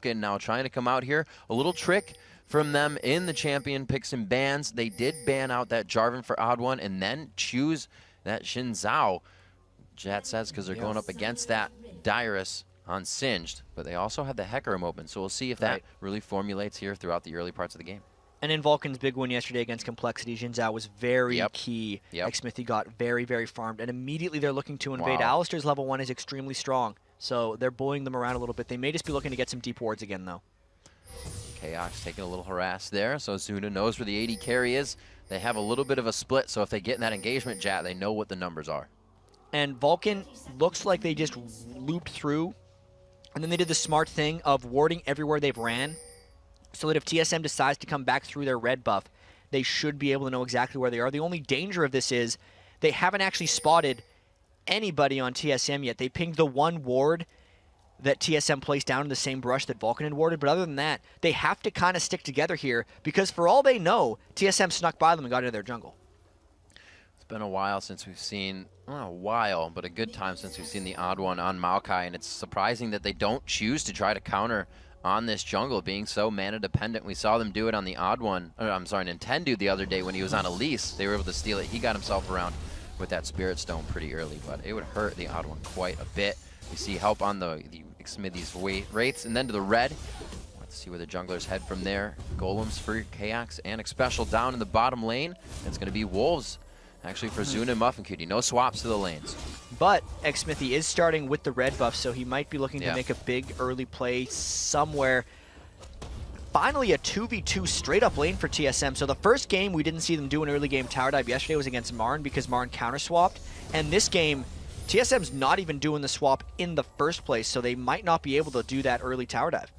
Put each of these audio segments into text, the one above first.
Vulcan now trying to come out here. A little trick from them in the champion picks and bans. They did ban out that Jarvan for odd one and then choose that Xin Zhao. Chat says because they're going up against that Dyrus on Singed, but they also have the Hecarim open. So we'll see if that really formulates here throughout the early parts of the game. And in Vulcan's big win yesterday against Complexity, Xin Zhao was very key. Xmithie got very, very farmed, and immediately they're looking to invade. Alistar's level 1 is extremely strong, so they're bullying them around a little bit. They may just be looking to get some deep wards again, though. Chaos taking a little harass there, so Zuna knows where the AD carry is. They have a little bit of a split, so if they get in that engagement, Jat, they know what the numbers are. And Vulcan looks like they just looped through, and then they did the smart thing of warding everywhere they've ran, so that if TSM decides to come back through their red buff, they should be able to know exactly where they are. The only danger of this is they haven't actually spotted anybody on TSM yet. They pinged the one ward that TSM placed down in the same brush that Vulcan had warded, but other than that, they have to kind of stick together here, because for all they know, TSM snuck by them and got into their jungle. It's been a while since we've seen, not a while, but a good time since we've seen the odd one on Maokai, and it's surprising that they don't choose to try to counter on this jungle, being so mana dependent. We saw them do it on the odd one, I'm sorry, Nintendo the other day when he was on Elise. They were able to steal it. He got himself around with that Spirit Stone pretty early, but it would hurt the odd one quite a bit. We see help on the Xmithie's Wraiths, and then to the red. Let's see where the junglers head from there. Golems for Kaox and Xpecial down in the bottom lane. It's going to be Wolves, actually, for Zuna and Muffin Cutie. No swaps to the lanes. But Xmithie is starting with the red buff, so he might be looking to make a big early play somewhere. Finally, a 2v2 straight-up lane for TSM. So the first game, we didn't see them do an early game tower dive. Yesterday was against Marn because Marn counter-swapped. And this game, TSM's not even doing the swap in the first place, so they might not be able to do that early tower dive.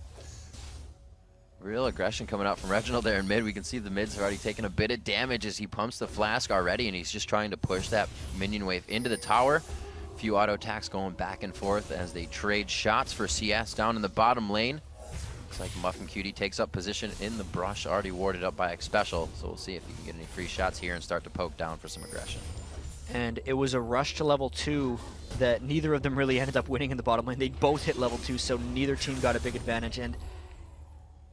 Real aggression coming out from Reginald there in mid. We can see the mid's already taking a bit of damage as he pumps the flask already, and he's just trying to push that minion wave into the tower. A few auto attacks going back and forth as they trade shots for CS down in the bottom lane. Looks like Muffin Cutie takes up position in the brush, already warded up by Xpecial, so we'll see if he can get any free shots here and start to poke down for some aggression. And it was a rush to level 2 that neither of them really ended up winning in the bottom lane. They both hit level 2, so neither team got a big advantage. And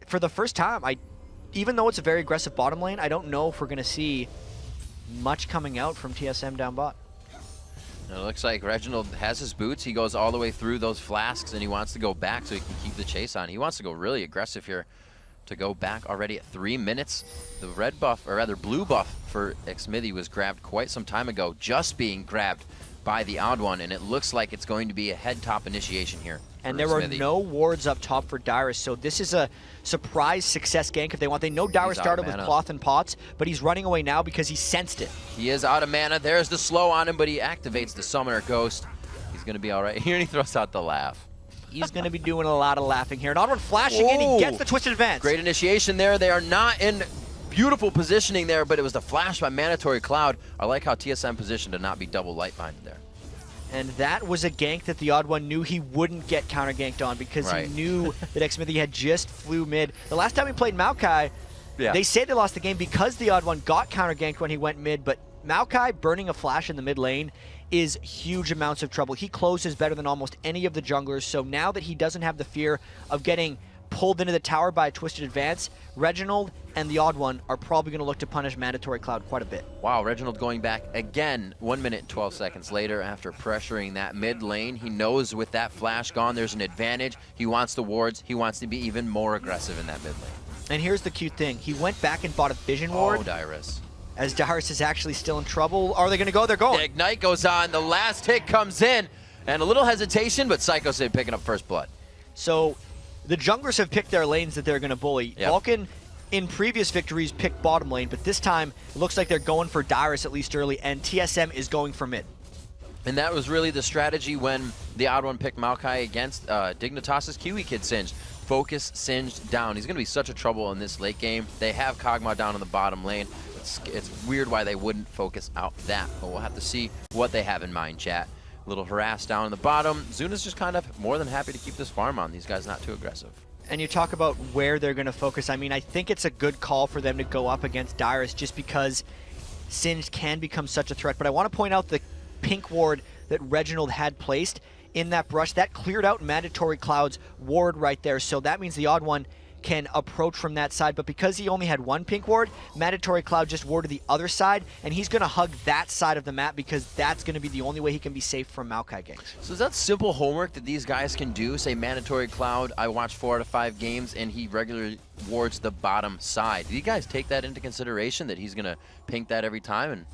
for the first time, even though it's a very aggressive bottom lane, I don't know if we're going to see much coming out from TSM down bot. And it looks like Reginald has his boots. He goes all the way through those flasks, and he wants to go back so he can keep the chase on. He wants to go really aggressive here to go back already at 3 minutes. The red buff, or rather blue buff for Xmithie was grabbed quite some time ago, just being grabbed by the odd one, and it looks like it's going to be a head top initiation here. And there were no wards up top for Dyrus, so this is a surprise success gank if they want. They know Dyrus started with cloth and pots, but he's running away now because he sensed it. He is out of mana. There's the slow on him, but he activates the Summoner Ghost. He's going to be all right here, and he throws out the laugh. He's going to be doing a lot of laughing here. And Onward flashing in, he gets the Twisted Advance. Great initiation there. They are not in beautiful positioning there, but it was the flash by Mandatory Cloud. I like how TSM positioned to not be double light binded there. And that was a gank that the odd one knew he wouldn't get counter ganked on because he knew that Xmithie had just flew mid. The last time he played Maokai, they say they lost the game because the odd one got counter ganked when he went mid, but Maokai burning a flash in the mid lane is huge amounts of trouble. He closes better than almost any of the junglers, so now that he doesn't have the fear of getting pulled into the tower by a Twisted Advance, Reginald and the odd one are probably going to look to punish Mandatory Cloud quite a bit. Wow, Reginald going back again 1 minute and 12 seconds later after pressuring that mid lane. He knows with that flash gone, there's an advantage. He wants the wards. He wants to be even more aggressive in that mid lane. And here's the cute thing. He went back and bought a Vision Ward. Oh, Dyrus. As Dyrus is actually still in trouble. Are they going to go? They're going. The Ignite goes on. The last hit comes in. And a little hesitation, but Psycho Sid picking up first blood. So the junglers have picked their lanes that they're going to bully. Vulcan, in previous victories, picked bottom lane, but this time it looks like they're going for Dyrus at least early, and TSM is going for mid. And that was really the strategy when the odd one picked Maokai against Dignitas's Kiwi Kid Singed. Focus Singed down. He's going to be such a trouble in this late game. They have Kog'Maw down in the bottom lane. It's weird why they wouldn't focus out that, but we'll have to see what they have in mind, chat. A little harass down in the bottom. Zuna's just kind of more than happy to keep this farm on. These guys not too aggressive. And you talk about where they're going to focus. I mean, I think it's a good call for them to go up against Dyrus just because Singed can become such a threat. But I want to point out the pink ward that Reginald had placed. in that brush. That cleared out Mandatory Cloud's ward right there, so that means the Odd One can approach from that side, but because he only had one pink ward, Mandatory Cloud just warded the other side, and he's going to hug that side of the map because that's going to be the only way he can be safe from Maokai ganks. So is that simple homework that these guys can do? Say Mandatory Cloud, I watched 4 out of 5 games, and he regularly wards the bottom side. Do you guys take that into consideration, that he's going to pink that every time? And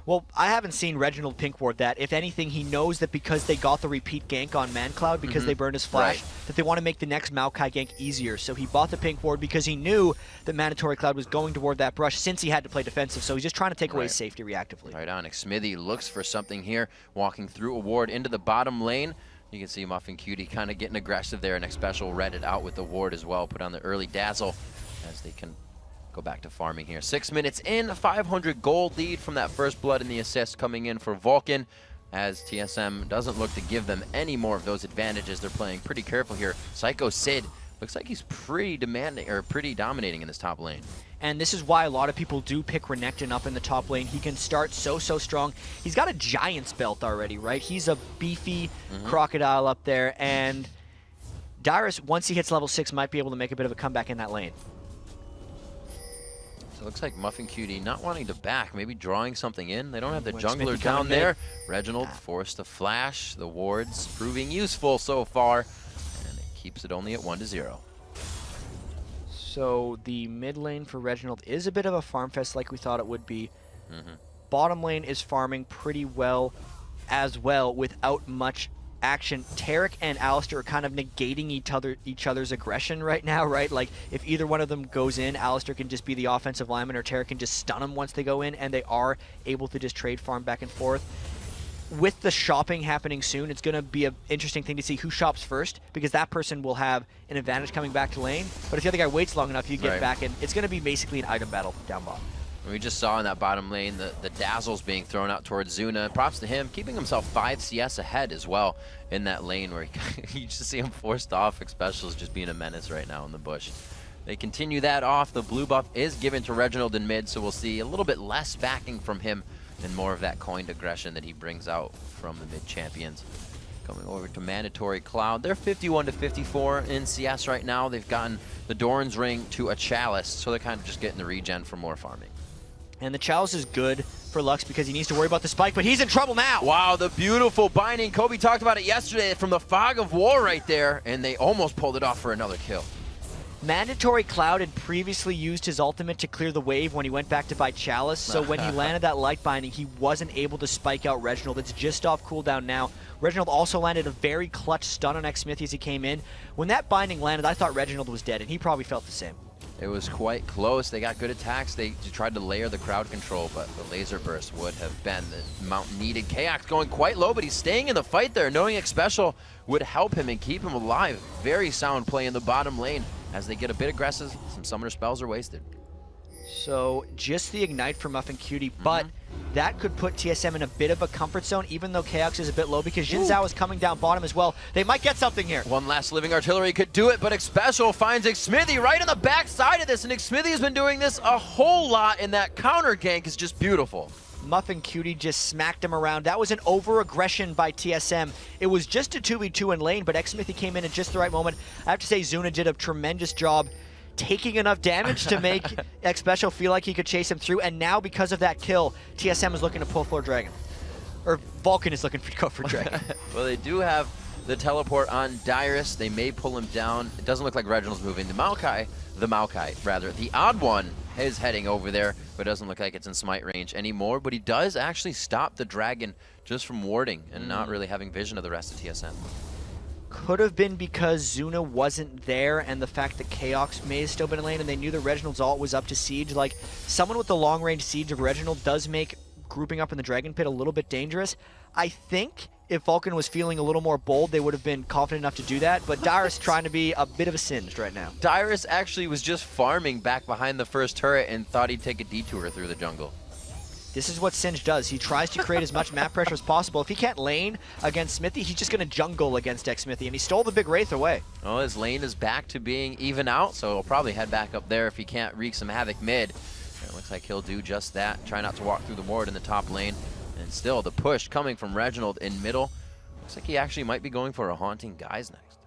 well, I haven't seen Reginald pink ward that. If anything, he knows that because they got the repeat gank on ManCloud, because they burned his flash, that they want to make the next Maokai gank easier. So he bought the pink ward because he knew that Mandatory Cloud was going toward that brush since he had to play defensive. So he's just trying to take away his safety reactively. Right on. Smithy looks for something here, walking through a ward into the bottom lane. You can see Muffin Cutie kind of getting aggressive there, and Special read it out with the ward as well. Put on the early dazzle as they can go back to farming here. 6 minutes in, 500 gold lead from that first blood, and the assist coming in for Vulcan, as TSM doesn't look to give them any more of those advantages. They're playing pretty careful here. Psycho Sid looks like he's pretty demanding, or pretty dominating in this top lane. And this is why a lot of people do pick Renekton up in the top lane. He can start so strong. He's got a Giant's belt already, right? He's a beefy crocodile up there, and Dyrus, once he hits level 6, might be able to make a bit of a comeback in that lane. So it looks like Muffin Cutie not wanting to back, maybe drawing something in. They don't have the jungler down there. Reginald forced to flash. The wards proving useful so far, and it keeps it only at 1-0. So the mid lane for Reginald is a bit of a farm fest like we thought it would be. Bottom lane is farming pretty well as well without much action. Taric and Alistar are kind of negating each other's aggression right now, right? Like, if either one of them goes in, Alistar can just be the offensive lineman, or Taric can just stun them once they go in, and they are able to just trade farm back and forth. With the shopping happening soon, it's going to be an interesting thing to see who shops first, because that person will have an advantage coming back to lane. But if the other guy waits long enough, you get back, and it's going to be basically an item battle down bottom. We just saw in that bottom lane the dazzles being thrown out towards Zuna. Props to him, keeping himself 5 CS ahead as well in that lane where you just see him forced off. Specials just being a menace right now in the bush. They continue that off. The blue buff is given to Reginald in mid, so we'll see a little bit less backing from him and more of that coined aggression that he brings out from the mid champions. Coming over to Mandatory Cloud. They're 51-54 in CS right now. They've gotten the Doran's Ring to a Chalice, so they're kind of just getting the regen for more farming. And the Chalice is good for Lux because he needs to worry about the spike, but he's in trouble now. Wow, the beautiful binding. Kobe talked about it yesterday from the fog of war right there, and they almost pulled it off for another kill. Mandatory Cloud had previously used his ultimate to clear the wave when he went back to buy Chalice, so when he landed that light binding, he wasn't able to spike out Reginald. It's just off cooldown now. Reginald also landed a very clutch stun on Xmithie as he came in. When that binding landed, I thought Reginald was dead, and he probably felt the same. It was quite close. They got good attacks. They tried to layer the crowd control, but the laser burst would have been the amount needed. Kayak going quite low, but he's staying in the fight there, knowing Special would help him and keep him alive. Very sound play in the bottom lane. As they get a bit aggressive, some summoner spells are wasted. So just the ignite for Muffin Cutie, but that could put TSM in a bit of a comfort zone, even though Chaos is a bit low, because Jin Zhao is coming down bottom as well. They might get something here. One last living artillery could do it, but Special finds Xmithie right on the back side of this, and Xmithie has been doing this a whole lot, and that counter gank is just beautiful. Muffin Cutie just smacked him around. That was an over-aggression by TSM. It was just a 2v2 in lane, but Xmithie came in at just the right moment. I have to say, Zuna did a tremendous job taking enough damage to make X-Special feel like he could chase him through, and now because of that kill, TSM is looking to pull for Dragon. Or Vulcan is looking to go for Dragon. Well, they do have the teleport on Dyrus. They may pull him down. It doesn't look like Reginald's moving. The odd one is heading over there, but it doesn't look like it's in smite range anymore, but he does actually stop the Dragon just from warding and not really having vision of the rest of TSM. Could have been because Zuna wasn't there and the fact that Chaos may have still been in lane and they knew that Reginald's ult was up to siege. Like, someone with the long-range siege of Reginald does make grouping up in the Dragon Pit a little bit dangerous. I think if Vulcan was feeling a little more bold, they would have been confident enough to do that, but Dyrus trying to be a bit of a singed right now. Dyrus actually was just farming back behind the first turret and thought he'd take a detour through the jungle. This is what Singe does. He tries to create as much map pressure as possible. If he can't lane against Smithy, he's just going to jungle against Xmithie, and he stole the big Wraith away. Well, his lane is back to being even out, so he'll probably head back up there if he can't wreak some havoc mid. And it looks like he'll do just that. Try not to walk through the ward in the top lane. And still, the push coming from Reginald in middle. Looks like he actually might be going for a Haunting Guys next.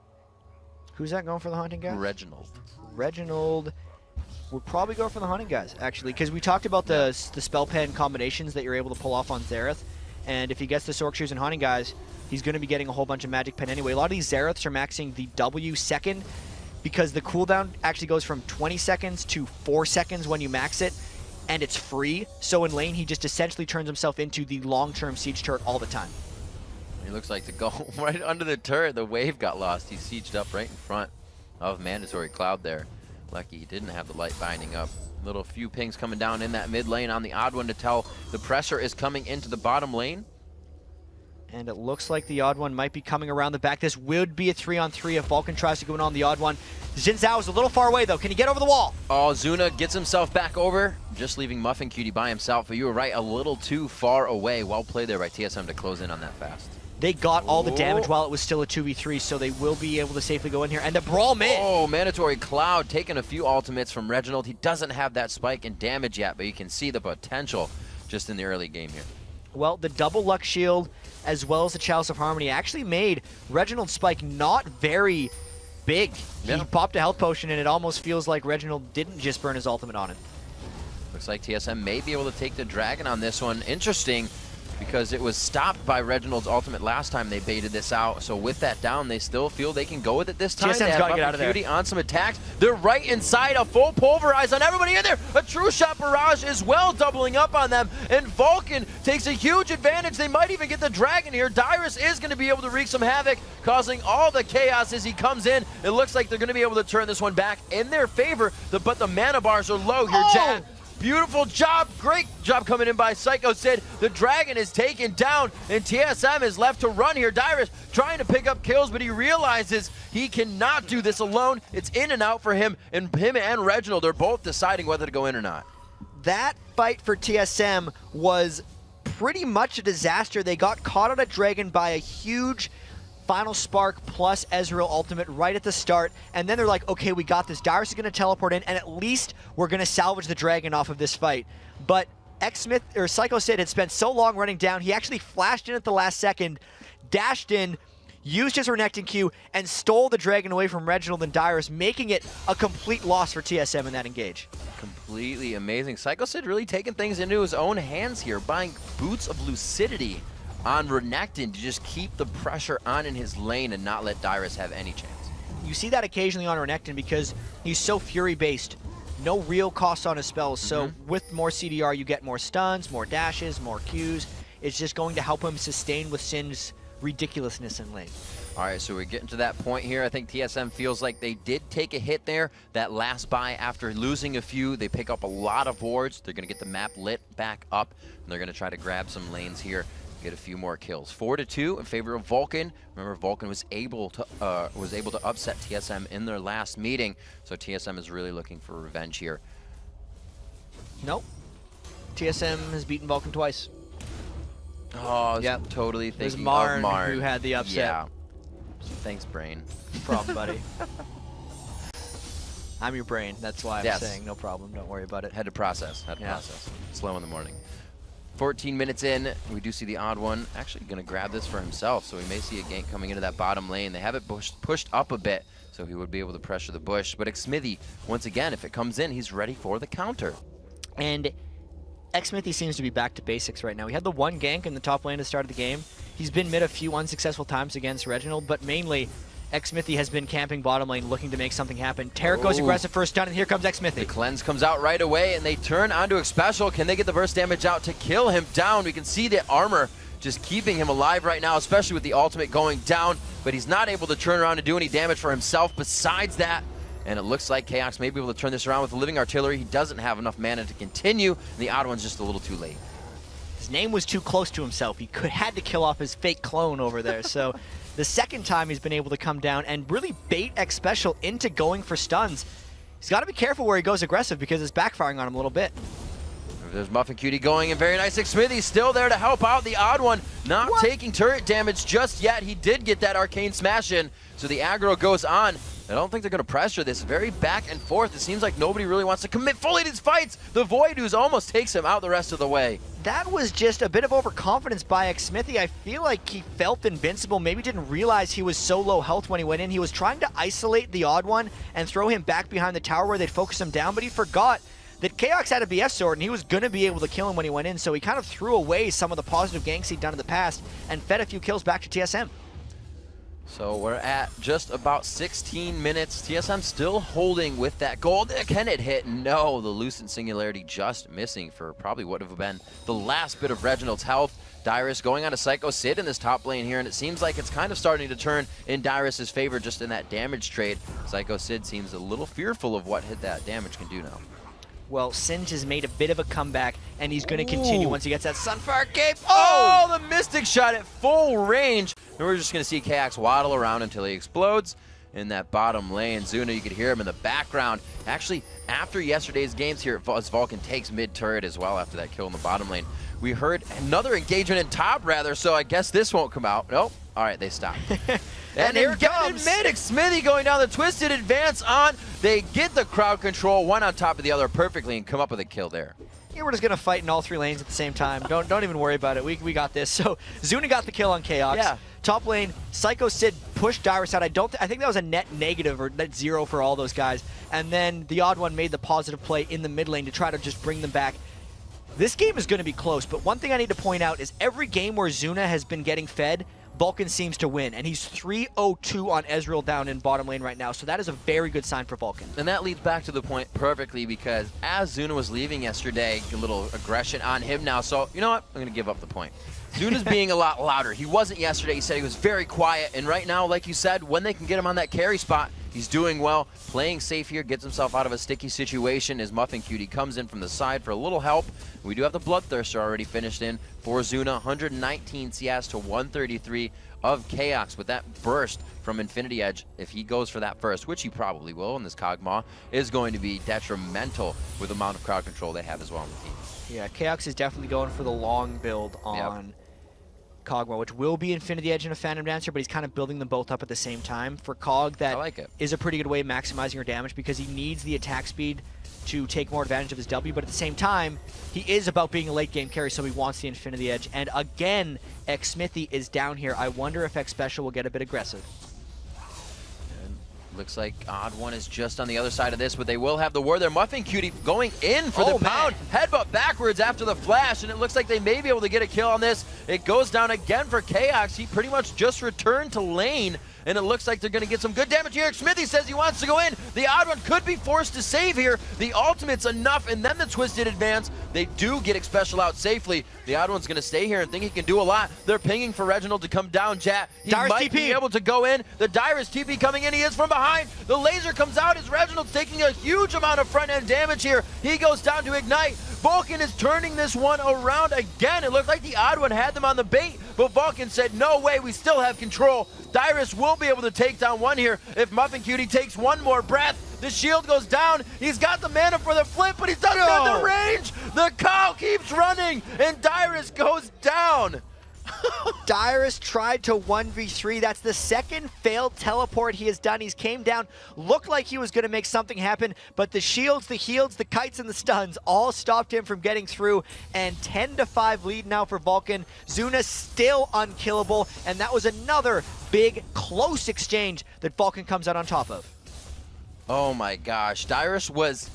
Who's that going for the Haunting Guys? Reginald. Reginald would probably go for the Haunting Guys, actually, because we talked about the spell pen combinations that you're able to pull off on Xerath, and if he gets the Sorc Shoes and Haunting Guys, he's going to be getting a whole bunch of magic pen anyway. A lot of these Xeraths are maxing the W second, because the cooldown actually goes from 20 seconds to 4 seconds when you max it, and it's free. So in lane, he just essentially turns himself into the long-term siege turret all the time. He looks like to go right under the turret. The wave got lost. He sieged up right in front of Mandatory Cloud there. Lucky he didn't have the light binding up. Little few pings coming down in that mid lane on the odd one to tell the pressure is coming into the bottom lane. And it looks like the odd one might be coming around the back. This would be a 3-on-3 if Vulcan tries to go in on the odd one. Xin Zhao is a little far away, though. Can he get over the wall? Oh, Zuna gets himself back over, just leaving Muffin Cutie by himself. But you were right, a little too far away. Well played there by TSM to close in on that fast. They got all the damage while it was still a 2v3, so they will be able to safely go in here. And the brawl mid! Oh, Mandatory Cloud taking a few ultimates from Reginald. He doesn't have that spike in damage yet, but you can see the potential just in the early game here. Well, the double luck shield as well as the Chalice of Harmony actually made Reginald's spike not very big. Yeah. He popped a health potion and it almost feels like Reginald didn't just burn his ultimate on it. Looks like TSM may be able to take the dragon on this one. Interesting, because it was stopped by Reginald's ultimate last time they baited this out. So with that down, they still feel they can go with it this time. TSM's gotta get out of there. Cutie on some attacks. They're right inside, a full pulverize on everybody in there. A true shot barrage as well, doubling up on them. And Vulcan takes a huge advantage. They might even get the dragon here. Dyrus is going to be able to wreak some havoc, causing all the chaos as he comes in. It looks like they're going to be able to turn this one back in their favor, but the mana bars are low here, Chad. Beautiful job, great job coming in by Psycho Sid. The dragon is taken down and TSM is left to run here. Dyrus trying to pick up kills, but he realizes he cannot do this alone. It's in and out for him, and Reginald are both deciding whether to go in or not. That fight for TSM was pretty much a disaster. They got caught on a dragon by a huge Final Spark plus Ezreal ultimate right at the start, and then they're like, okay, we got this. Dyrus is going to teleport in, and at least we're going to salvage the dragon off of this fight. But X-Smith, or Psycho Sid, had spent so long running down, he actually flashed in at the last second, dashed in, used his Renekton Q, and stole the dragon away from Reginald and Dyrus, making it a complete loss for TSM in that engage. Completely amazing. Psycho Sid really taking things into his own hands here, buying Boots of Lucidity on Renekton to just keep the pressure on in his lane and not let Dyrus have any chance. You see that occasionally on Renekton because he's so Fury-based. No real cost on his spells, so with more CDR you get more stuns, more dashes, more Qs. It's just going to help him sustain with Sin's ridiculousness in lane. All right, so we're getting to that point here. I think TSM feels like they did take a hit there. That last buy, after losing a few, they pick up a lot of wards. They're going to get the map lit back up, and they're going to try to grab some lanes here, get a few more kills. 4-2 in favor of Vulcan. Remember, Vulcan was able to upset TSM in their last meeting, so TSM is really looking for revenge here. Nope. TSM has beaten Vulcan twice. Oh, yep. Totally thinking it was Marn of Marn who had the upset. Yeah. Thanks, brain. No problem, buddy. I'm your brain. That's why I'm Yes. saying no problem. Don't worry about it. Had to process. Slow in the morning. 14 minutes in, we do see the odd one actually going to grab this for himself, so we may see a gank coming into that bottom lane. They have it pushed up a bit, so he would be able to pressure the bush. But Xmithy, once again, if it comes in, he's ready for the counter. And Xmithy seems to be back to basics right now. He had the one gank in the top lane at the start of the game. He's been mid a few unsuccessful times against Reginald, but mainly Xmithy has been camping bottom lane looking to make something happen. Taric goes aggressive first stun, and here comes Xmithy. The cleanse comes out right away, and they turn onto Xpecial. Can they get the burst damage out to kill him down? We can see the armor just keeping him alive right now, especially with the ultimate going down, but he's not able to turn around and do any damage for himself besides that. And it looks like Chaos may be able to turn this around with the Living Artillery. He doesn't have enough mana to continue, and the odd one's just a little too late. His name was too close to himself. He had to kill off his fake clone over there, so the second time he's been able to come down and really bait Xpecial into going for stuns. He's got to be careful where he goes aggressive because it's backfiring on him a little bit. There's Muffin Cutie going, and very nice. Xmithy still there to help out the odd one. Not taking turret damage just yet. He did get that arcane smash in, so the aggro goes on. I don't think they're going to pressure this. Very back and forth. It seems like nobody really wants to commit fully to these fights. The Voidooz almost takes him out the rest of the way. that was just a bit of overconfidence by Xmithy. I feel like he felt invincible, maybe didn't realize he was so low health when he went in. He was trying to isolate the odd one and throw him back behind the tower where they'd focus him down, but he forgot that Chaos had a BS sword and he was going to be able to kill him when he went in, so he kind of threw away some of the positive ganks he'd done in the past and fed a few kills back to TSM. So we're at just about 16 minutes. TSM still holding with that gold. Can it hit? No, the Lucent Singularity just missing for probably what would have been the last bit of Reginald's health. Dyrus going on to Psycho Sid in this top lane here, and it seems like it's kind of starting to turn in Dyrus's favor just in that damage trade. Psycho Sid seems a little fearful of what hit that damage can do now. Well, Singe has made a bit of a comeback, and he's going to continue once he gets that Sunfire Cape. Oh, the Mystic shot at full range. And we're just going to see Kax waddle around until he explodes in that bottom lane. Zuna, you could hear him in the background. Actually, after yesterday's games here, as Vulcan takes mid-turret as well after that kill in the bottom lane, we heard another engagement in top, rather, so I guess this won't come out. Nope. All right, they stopped. And here it comes. Smithy going down the twisted advance on. They get the crowd control, one on top of the other perfectly, and come up with a kill there. Yeah, we're just going to fight in all three lanes at the same time. Don't even worry about it. We got this. So Zuna got the kill on Chaos. Yeah. Top lane, Psycho Sid pushed Dyrus out. I think that was a net negative or net zero for all those guys. And then the odd one made the positive play in the mid lane to try to just bring them back. This game is going to be close, but one thing I need to point out is every game where Zuna has been getting fed, Vulcan seems to win, and he's 3-0-2 on Ezreal down in bottom lane right now, so that is a very good sign for Vulcan. And that leads back to the point perfectly, because as Zuna was leaving yesterday, a little aggression on him now, so you know what? I'm going to give up the point. Zuna's being a lot louder. He wasn't yesterday. He said he was very quiet, and right now, like you said, when they can get him on that carry spot, he's doing well, playing safe here, gets himself out of a sticky situation as Muffin Cutie comes in from the side for a little help. We do have the Bloodthirster already finished in for Zuna, 119 CS to 133 of Chaos with that burst from Infinity Edge. If he goes for that first, which he probably will, and this Kog'Maw is going to be detrimental with the amount of crowd control they have as well on the team. Yeah, Chaos is definitely going for the long build on Kog'Maw, which will be Infinity Edge and a Phantom Dancer, but he's kind of building them both up at the same time. For Kog, that is a pretty good way of maximizing your damage because he needs the attack speed to take more advantage of his W, but at the same time, he is about being a late game carry, so he wants the Infinity Edge. And again, Xmithy is down here. I wonder if X Special will get a bit aggressive. Looks like Odd One is just on the other side of this, but they will have the ward there. Muffin Cutie going in for the pound. Headbutt backwards after the flash, and it looks like they may be able to get a kill on this. It goes down again for Chaos. He pretty much just returned to lane, and it looks like they're going to get some good damage here. Smithy says he wants to go in. The Odd One could be forced to save here. The ultimate's enough, and then the twisted advance. They do get X Special out safely. The Odd One's going to stay here and think he can do a lot. They're pinging for Reginald to come down, chat. He might be able to go in. The Dyrus TP coming in. He is from behind. The laser comes out as Reginald's taking a huge amount of front-end damage here. He goes down to ignite. Vulcan is turning this one around again. It looked like the Odd One had them on the bait, but Vulcan said, no way, we still have control. Dyrus will be able to take down one here if Muffin Cutie takes one more breath. The shield goes down. He's got the mana for the flip, but he doesn't have the range. The cow keeps running, and Dyrus goes down. Dyrus tried to 1v3. That's the second failed teleport he has done. He's came down, looked like he was going to make something happen, but the shields, the heals, the kites, and the stuns all stopped him from getting through, and 10-5 lead now for Vulcan. Zuna still unkillable, and that was another big, close exchange that Vulcan comes out on top of. Oh my gosh, Dyrus was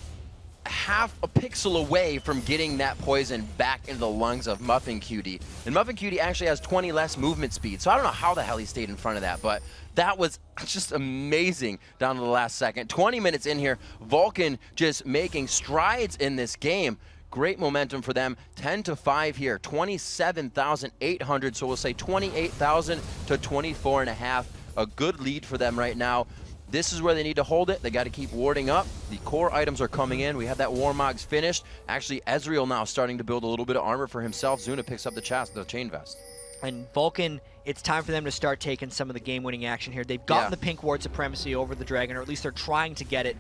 half a pixel away from getting that poison back into the lungs of Muffin Cutie. And Muffin Cutie actually has 20 less movement speed, so I don't know how the hell he stayed in front of that, but that was just amazing down to the last second. 20 minutes in here, Vulcan just making strides in this game. Great momentum for them. 10-5 here, 27,800, so we'll say 28,000 to 24.5. A good lead for them right now. This is where they need to hold it. They got to keep warding up. The core items are coming in. We have that Warmogs finished. Actually, Ezreal now starting to build a little bit of armor for himself. Zuna picks up the chain vest. And Vulcan, it's time for them to start taking some of the game-winning action here. They've gotten the pink ward supremacy over the dragon, or at least they're trying to get it.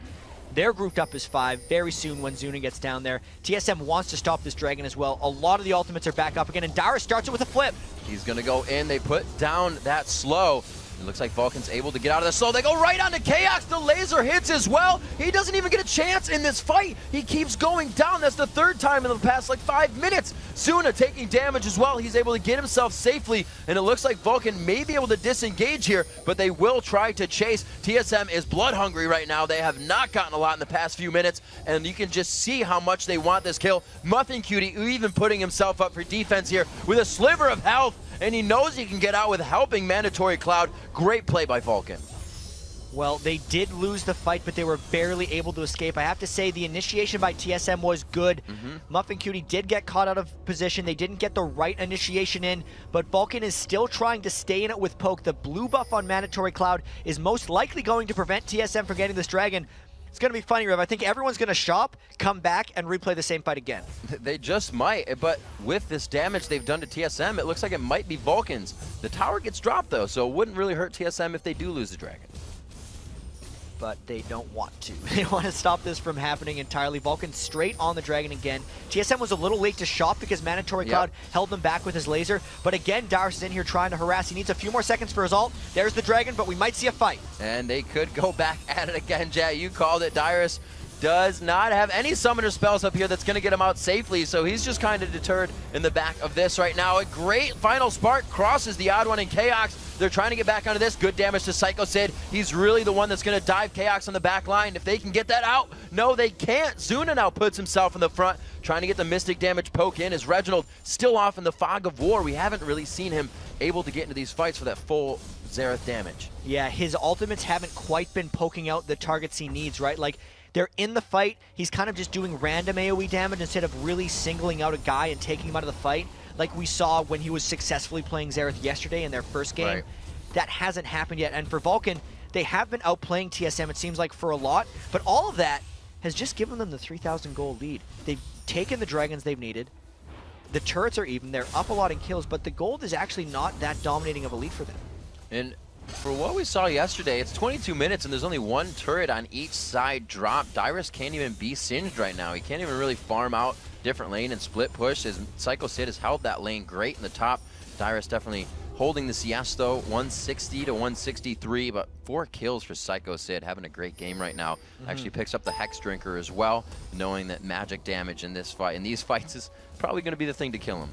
They're grouped up as 5 very soon when Zuna gets down there. TSM wants to stop this dragon as well. A lot of the ultimates are back up again, and Dyrus starts it with a flip. He's going to go in. They put down that slow. It looks like Vulcan's able to get out of the slow. They go right onto Chaos. The laser hits as well. He doesn't even get a chance in this fight. He keeps going down. That's the third time in the past like 5 minutes. Zuna taking damage as well. He's able to get himself safely, and it looks like Vulcan may be able to disengage here, but they will try to chase. TSM is blood hungry right now. They have not gotten a lot in the past few minutes, and you can just see how much they want this kill. Muffin Cutie even putting himself up for defense here with a sliver of health, and he knows he can get out with helping Mandatory Cloud. Great play by Vulcan. Well, they did lose the fight, but they were barely able to escape. I have to say the initiation by TSM was good. Muffin Cutie did get caught out of position. They didn't get the right initiation in, but Vulcan is still trying to stay in it with poke. The blue buff on Mandatory Cloud is most likely going to prevent TSM from getting this dragon. It's going to be funny, Rev. I think everyone's going to shop, come back, and replay the same fight again. They just might, but with this damage they've done to TSM, it looks like it might be Vulcan's. The tower gets dropped, though, so it wouldn't really hurt TSM if they do lose the dragon. But they don't want to. They want to stop this from happening entirely. Vulcan straight on the dragon again. TSM was a little late to shop because Mandatory Cloud held them back with his laser. But again, Darius is in here trying to harass. He needs a few more seconds for his ult. There's the dragon, but we might see a fight. And they could go back at it again, Jay. You called it. Darius does not have any summoner spells up here that's going to get him out safely, so he's just kind of deterred in the back of this right now. A great final spark crosses the odd one in Chaos. They're trying to get back onto this. Good damage to Psycho Sid. He's really the one that's going to dive Chaos on the back line. If they can get that out, no, they can't. Zuna now puts himself in the front, trying to get the Mystic damage poke in. As Reginald still off in the fog of war, we haven't really seen him able to get into these fights for that full Xerath damage. Yeah, his ultimates haven't quite been poking out the targets he needs, right? Like, they're in the fight. He's kind of just doing random AoE damage instead of really singling out a guy and taking him out of the fight, like we saw when he was successfully playing Xerath yesterday in their first game. Right. That hasn't happened yet. And for Vulcan, they have been outplaying TSM, it seems like, for a lot. But all of that has just given them the 3,000 gold lead. They've taken the dragons they've needed. The turrets are even. They're up a lot in kills, but the gold is actually not that dominating of a lead for them. And for what we saw yesterday, it's 22 minutes and there's only one turret on each side drop. Dyrus can't even be singed right now. He can't even really farm out different lane and split push. His Psycho Sid has held that lane great in the top. Dyrus definitely holding the CS though, 160 to 163, but 4 kills for Psycho Sid, having a great game right now. Actually picks up the Hex Drinker as well, knowing that magic damage in this fight, in these fights, is probably going to be the thing to kill him.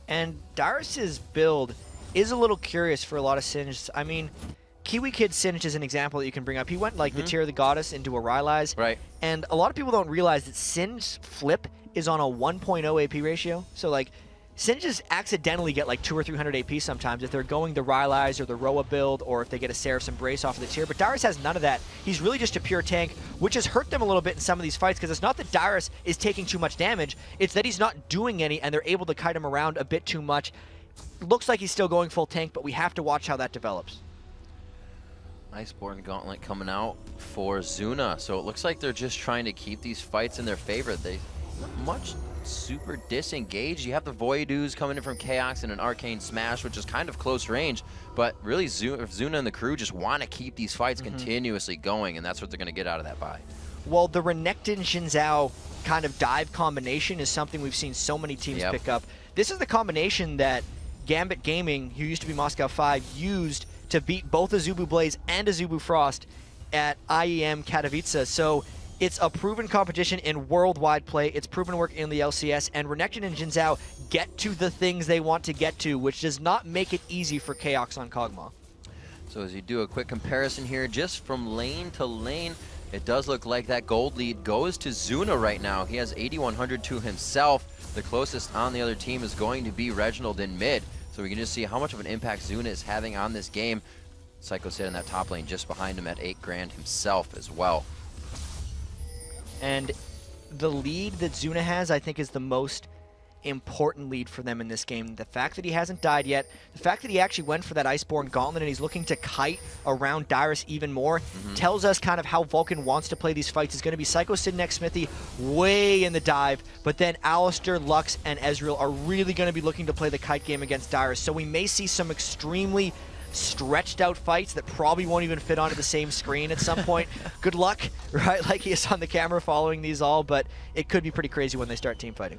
And Darius's build is a little curious for a lot of Singe. I mean, Kiwi Kid Singe is an example that you can bring up. He went like the Tear of the Goddess into a Rylai's. Right. And a lot of people don't realize that Singe's flip is on a 1.0 AP ratio. So like, Singes accidentally get like 200 or 300 AP sometimes if they're going the Rylai's or the Roa build, or if they get a Seraph's Embrace off of the tier. But Darius has none of that. He's really just a pure tank, which has hurt them a little bit in some of these fights, because it's not that Darius is taking too much damage, it's that he's not doing any and they're able to kite him around a bit too much. Looks like he's still going full tank, but we have to watch how that develops. Iceborne Gauntlet coming out for Zuna. So it looks like they're just trying to keep these fights in their favor. They not much super disengaged. You have the Voidoos coming in from Chaos and an Arcane Smash, which is kind of close range, but really Zuna and the crew just want to keep these fights continuously going, and that's what they're going to get out of that buy. Well, the Renekton Xin Zhao kind of dive combination is something we've seen so many teams pick up. This is the combination that Gambit Gaming, who used to be Moscow 5, used to beat both a Zubu Blaze and a Zubu Frost at IEM Katowice. So it's a proven competition in worldwide play. It's proven work in the LCS, and Renekton and Xin Zhao get to the things they want to get to, which does not make it easy for Chaos on Kog'Maw. So as you do a quick comparison here, just from lane to lane, it does look like that gold lead goes to Zuna right now. He has 8,100 to himself. The closest on the other team is going to be Reginald in mid. So we can just see how much of an impact Zuna is having on this game. Psycho Sid in that top lane just behind him at 8 grand himself as well. And the lead that Zuna has, I think, is the most important lead for them in this game. The fact that he hasn't died yet, the fact that he actually went for that Iceborne Gauntlet and he's looking to kite around Dyrus even more, tells us kind of how Vulcan wants to play these fights. It's going to be Psycho Sid next Smithy way in the dive, but then Alistair, Lux, and Ezreal are really going to be looking to play the kite game against Dyrus. So we may see some extremely stretched out fights that probably won't even fit onto the same screen at some point. Good luck, right? Like he is on the camera following these all, but it could be pretty crazy when they start team fighting.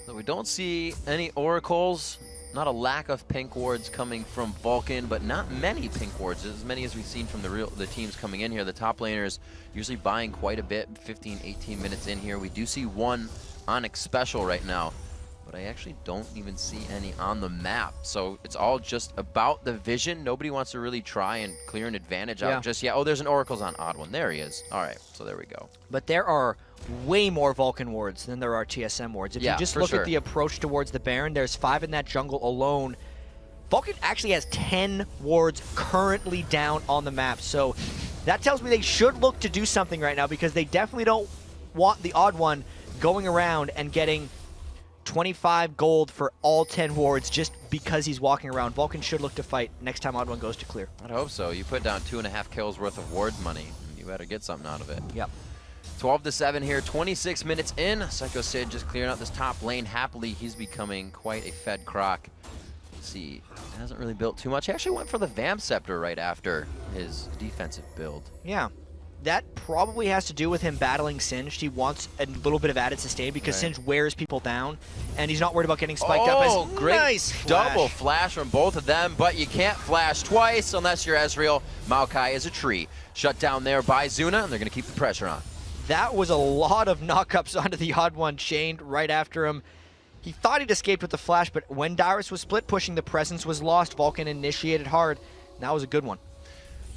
So we don't see any oracles, not a lack of pink wards coming from Vulcan, but not many pink wards, as many as we've seen from the teams coming in here. The top laners usually buying quite a bit, 15, 18 minutes in here. We do see one Onyx special right now, but I actually don't even see any on the map. So it's all just about the vision. Nobody wants to really try and clear an advantage out just yet. Oh, there's an Oracle's on odd one. There he is. All right, so there we go. But there are way more Vulcan wards than there are TSM wards. If you just look at the approach towards the Baron, there's 5 in that jungle alone. Vulcan actually has 10 wards currently down on the map. So that tells me they should look to do something right now, because they definitely don't want the odd one going around and getting 25 gold for all 10 wards just because he's walking around. Vulcan should look to fight next time odd one goes to clear. I'd hope so. You put down 2.5 kills worth of ward money, you better get something out of it. Yep. 12-7 here, 26 minutes in. Psycho Sid just clearing out this top lane happily. He's becoming quite a fed croc. See, hasn't really built too much. He actually went for the Vamp Scepter right after his defensive build. Yeah. That probably has to do with him battling Singed. He wants a little bit of added sustain because Singed wears people down, and he's not worried about getting spiked up. Oh, great double flash from both of them, but you can't flash twice unless you're Ezreal. Maokai is a tree. Shut down there by Zuna, and they're going to keep the pressure on. That was a lot of knockups onto the odd one, chained right after him. He thought he'd escaped with the flash, but when Dyrus was split pushing, the presence was lost. Vulcan initiated hard. That was a good one.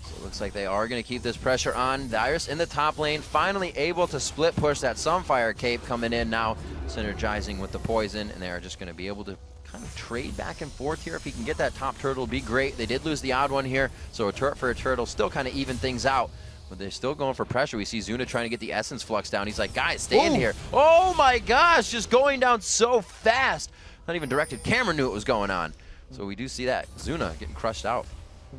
So it looks like they are going to keep this pressure on. Dyrus in the top lane, finally able to split push that Sunfire Cape coming in now, synergizing with the poison, and they are just going to be able to kind of trade back and forth here. If he can get that top turtle, it'd be great. They did lose the odd one here, so a turret for a turtle still kind of even things out. But they're still going for pressure. We see Zuna trying to get the Essence Flux down. He's like, guys, stay in here. Oh my gosh, just going down so fast. Not even directed camera knew what was going on. So we do see that. Zuna getting crushed out.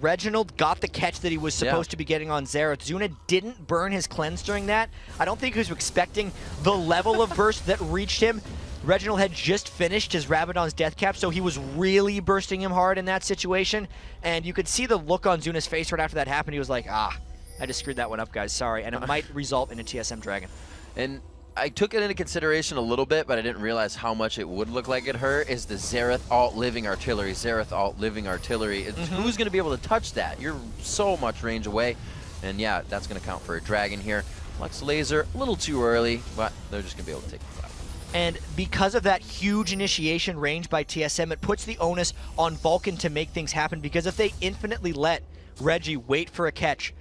Reginald got the catch that he was supposed to be getting on Xerath. Zuna didn't burn his cleanse during that. I don't think he was expecting the level of burst that reached him. Reginald had just finished his Rabadon's death cap, so he was really bursting him hard in that situation. And you could see the look on Zuna's face right after that happened. He was like, I just screwed that one up, guys. Sorry. And it might result in a TSM Dragon. And I took it into consideration a little bit, but I didn't realize how much it would look like it hurt, is the Xerath alt living artillery. Xerath alt living artillery. Who's going to be able to touch that? You're so much range away. And yeah, that's going to count for a dragon here. Lux Laser, a little too early, but they're just going to be able to take this out. And because of that huge initiation range by TSM, it puts the onus on Vulcan to make things happen, because if they infinitely let Reggie wait for a catch,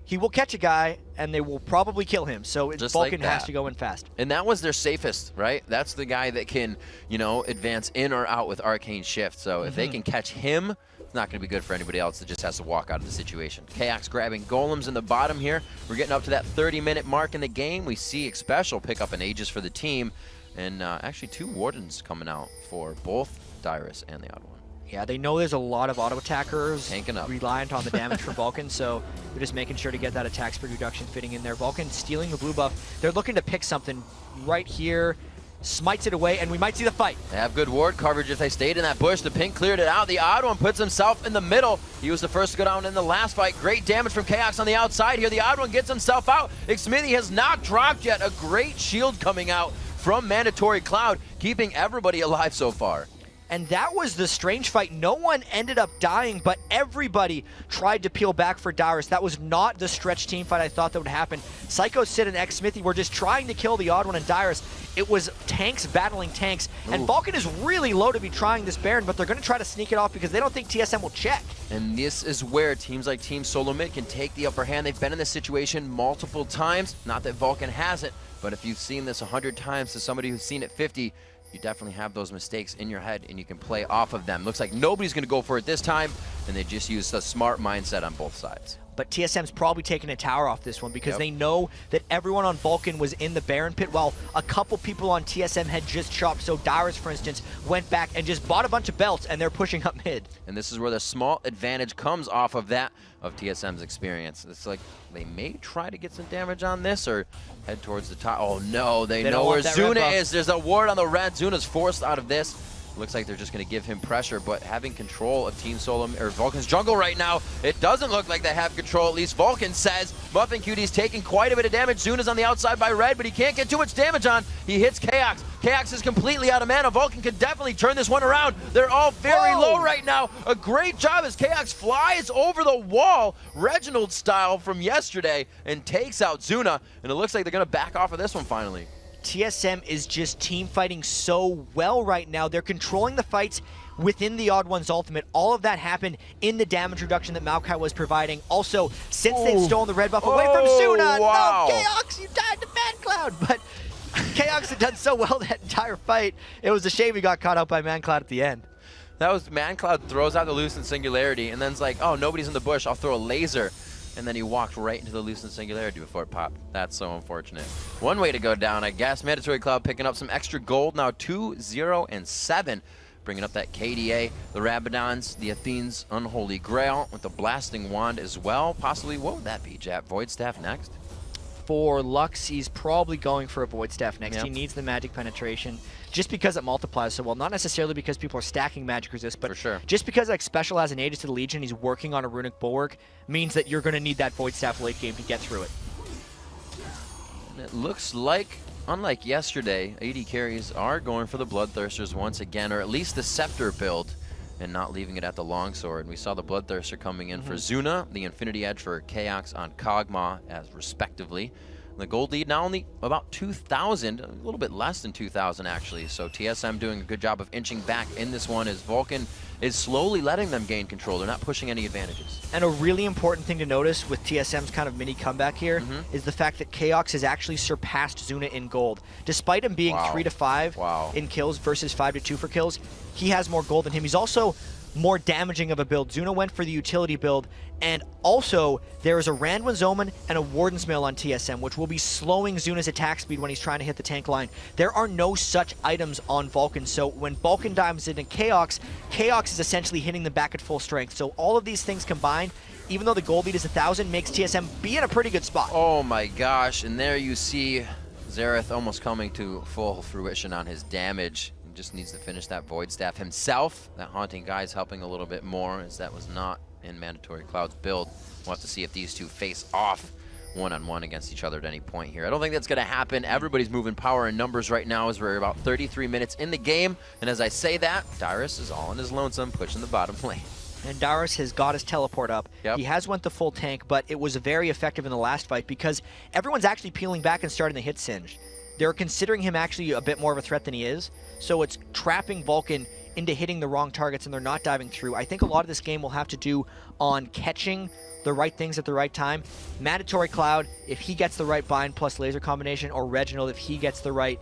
he will catch a guy, and they will probably kill him. So Vulcan has to go in fast. And that was their safest, right? That's the guy that can, you know, advance in or out with Arcane Shift. So if they can catch him, it's not going to be good for anybody else that just has to walk out of the situation. Chaos grabbing golems in the bottom here. We're getting up to that 30-minute mark in the game. We see Special pick up an Aegis for the team. And actually 2 Wardens coming out for both Dyrus and the odd one. Yeah, they know there's a lot of auto attackers reliant on the damage from Vulcan, so they're just making sure to get that attack speed reduction fitting in there. Vulcan stealing the blue buff. They're looking to pick something right here. Smites it away, and we might see the fight. They have good ward coverage if they stayed in that bush. The pink cleared it out. The odd one puts himself in the middle. He was the first to go down in the last fight. Great damage from Chaos on the outside here. The odd one gets himself out. Xmithy has not dropped yet. A great shield coming out from Mandatory Cloud, keeping everybody alive so far. And that was the strange fight. No one ended up dying, but everybody tried to peel back for Dyrus. That was not the stretch team fight I thought that would happen. Psycho Sid and Xmithy were just trying to kill the odd one and Dyrus. It was tanks battling tanks. And Vulcan is really low to be trying this Baron, but they're going to try to sneak it off because they don't think TSM will check. And this is where teams like TeamSoloMid can take the upper hand. They've been in this situation multiple times. Not that Vulcan hasn't, but if you've seen this 100 times to somebody who's seen it 50, you definitely have those mistakes in your head, and you can play off of them. Looks like nobody's going to go for it this time, and they just used a smart mindset on both sides. But TSM's probably taking a tower off this one because they know that everyone on Vulcan was in the Baron pit while a couple people on TSM had just chopped. So Dyrus, for instance, went back and just bought a bunch of belts, and they're pushing up mid. And this is where the small advantage comes off of that, of TSM's experience. It's like they may try to get some damage on this or head towards the top. Oh no, they know where Zuna is. There's a ward on the red. Zuna's forced out of this. Looks like they're just going to give him pressure, but having control of TeamSoloMid or Vulcan's jungle right now, it doesn't look like they have control. At least Vulcan says. Muffin Cutie's taking quite a bit of damage. Zuna's on the outside by red, but he can't get too much damage on. He hits Chaos. Chaos is completely out of mana. Vulcan could definitely turn this one around. They're all very low right now. A great job as Chaos flies over the wall, Reginald style from yesterday, and takes out Zuna. And it looks like they're going to back off of this one finally. TSM is just team fighting so well right now. They're controlling the fights within the Odd One's ultimate. All of that happened in the damage reduction that Maokai was providing. Also, since they've stolen the red buff away from Zuna, wow. no, Chaos, you died to ManCloud. But Chaos had done so well that entire fight. It was a shame he got caught out by ManCloud at the end. That was ManCloud throws out the Lucent Singularity, and then's like, oh, nobody's in the bush, I'll throw a laser. And then he walked right into the Lucent Singularity before it popped. That's so unfortunate. One way to go down, I guess. Mandatory Cloud picking up some extra gold, now 2-0-7. Bringing up that KDA, the Rabadons, the Athene's Unholy Grail with the Blasting Wand as well. Possibly, what would that be, Jap? Void Staff next? For Lux, he's probably going for a Void Staff next. Yep. He needs the magic penetration just because it multiplies so well. Not necessarily because people are stacking magic resist, but for sure. Just because like special as an Aegis to the Legion, he's working on a Runic Bulwark, means that you're going to need that Void Staff late game to get through it. And it looks like, unlike yesterday, AD carries are going for the Bloodthirsters once again, or at least the Scepter build, and not leaving it at the Longsword. We saw the Bloodthirster coming in for Zuna, the Infinity Edge for Chaos on Kog'Maw as respectively. The gold lead now only about 2,000, a little bit less than 2,000 actually. So TSM doing a good job of inching back in this one as Vulcan is slowly letting them gain control. They're not pushing any advantages. And a really important thing to notice with TSM's kind of mini comeback here is the fact that Chaos has actually surpassed Zuna in gold. Despite him being 3 to 5 in kills versus 5 to 2 for kills, he has more gold than him. He's also more damaging of a build. Zuna went for the utility build, and also there is a Randwin's Omen and a Warden's Mail on TSM, which will be slowing Zuna's attack speed when he's trying to hit the tank line. There are no such items on Vulcan, so when Vulcan dives into Chaos, Chaos is essentially hitting them back at full strength. So all of these things combined, even though the gold lead is 1,000, makes TSM be in a pretty good spot. Oh my gosh, and there you see Xerath almost coming to full fruition on his damage. Just needs to finish that Void Staff himself. That Haunting Guy's helping a little bit more, as that was not in Mandatory Cloud's build. We'll have to see if these two face off one-on-one against each other at any point here. I don't think that's going to happen. Everybody's moving power and numbers right now as we're about 33 minutes in the game. And as I say that, Dyrus is all in his lonesome, pushing the bottom lane. And Dyrus has got his teleport up. Yep. He has went the full tank, but it was very effective in the last fight because everyone's actually peeling back and starting to hit Singed. They're considering him actually a bit more of a threat than he is, so it's trapping Vulcan into hitting the wrong targets and they're not diving through. I think a lot of this game will have to do on catching the right things at the right time. Mandatory Cloud, if he gets the right bind plus laser combination, or Reginald, if he gets the right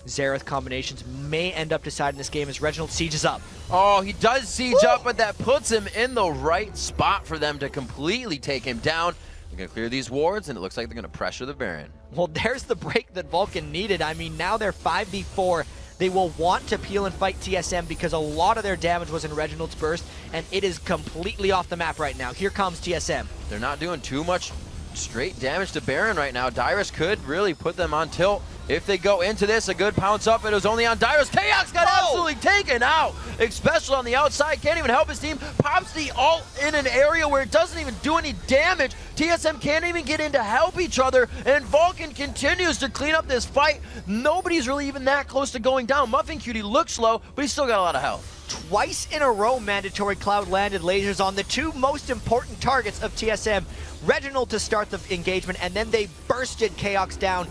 Xerath combinations, may end up deciding this game as Reginald sieges up. Oh, he does siege up, but that puts him in the right spot for them to completely take him down. They're going to clear these wards, and it looks like they're going to pressure the Baron. Well, there's the break that Vulcan needed. I mean, now they're 5v4. They will want to peel and fight TSM because a lot of their damage was in Reginald's burst, and it is completely off the map right now. Here comes TSM. They're not doing too much straight damage to Baron right now. Dyrus could really put them on tilt. If they go into this, a good pounce up, it was only on Dyrus. Chaos got absolutely taken out. Especially on the outside, can't even help his team. Pops the ult in an area where it doesn't even do any damage. TSM can't even get in to help each other, and Vulcan continues to clean up this fight. Nobody's really even that close to going down. Muffin Cutie looks low, but he's still got a lot of health. Twice in a row, Mandatory Cloud landed lasers on the two most important targets of TSM. Reginald to start the engagement, and then they bursted Chaos down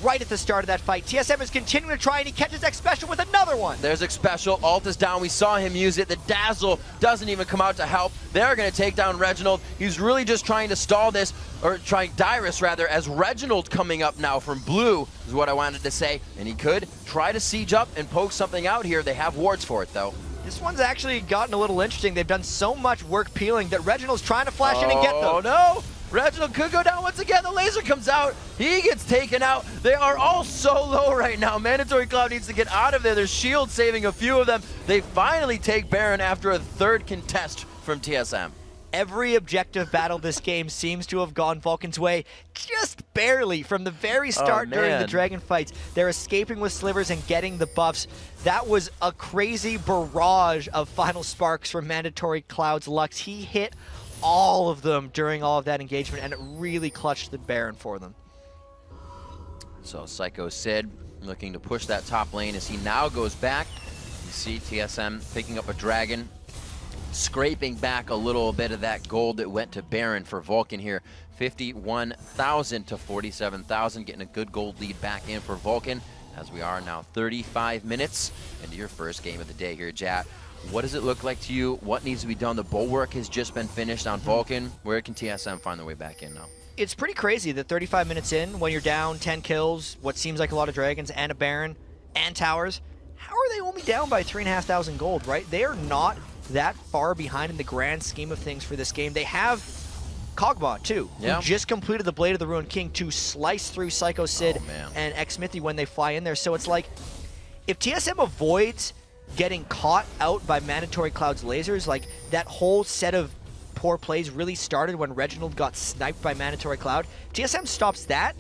right at the start of that fight. TSM is continuing to try, and he catches X Special with another one. There's X Special. Ult is down. We saw him use it. The Dazzle doesn't even come out to help. They're going to take down Reginald. He's really just trying to stall this, or trying Dyrus rather, as Reginald coming up now from blue is what I wanted to say. And he could try to siege up and poke something out here. They have wards for it, though. This one's actually gotten a little interesting. They've done so much work peeling that Reginald's trying to flash in and get them. Oh, no. Reginald could go down once again. The laser comes out. He gets taken out. They are all so low right now. Mandatory Cloud needs to get out of there. There's shield saving a few of them. They finally take Baron after a third contest from TSM. Every objective battle this game seems to have gone Vulcan's way just barely from the very start during the Dragon fights. They're escaping with slivers and getting the buffs. That was a crazy barrage of final sparks from Mandatory Cloud's Lux. He hit all of them during all of that engagement, and it really clutched the Baron for them. So Psycho Sid looking to push that top lane as he now goes back. You see TSM picking up a dragon, scraping back a little bit of that gold that went to Baron for Vulcan here. 51,000 to 47,000, getting a good gold lead back in for Vulcan as we are now 35 minutes into your first game of the day here, Jat. What does it look like to you? What needs to be done? The bulwark has just been finished on Vulcan. Where can TSM find their way back in now? It's pretty crazy that 35 minutes in, when you're down 10 kills, what seems like a lot of dragons, and a Baron, and towers, how are they only down by 3,500 gold, right? They are not that far behind in the grand scheme of things for this game. They have Kog'Maw, too, who just completed the Blade of the Ruined King to slice through Psycho Sid and Xmithy when they fly in there. So it's like, if TSM avoids getting caught out by Mandatory Cloud's lasers, like that whole set of poor plays really started when Reginald got sniped by Mandatory Cloud. TSM stops that,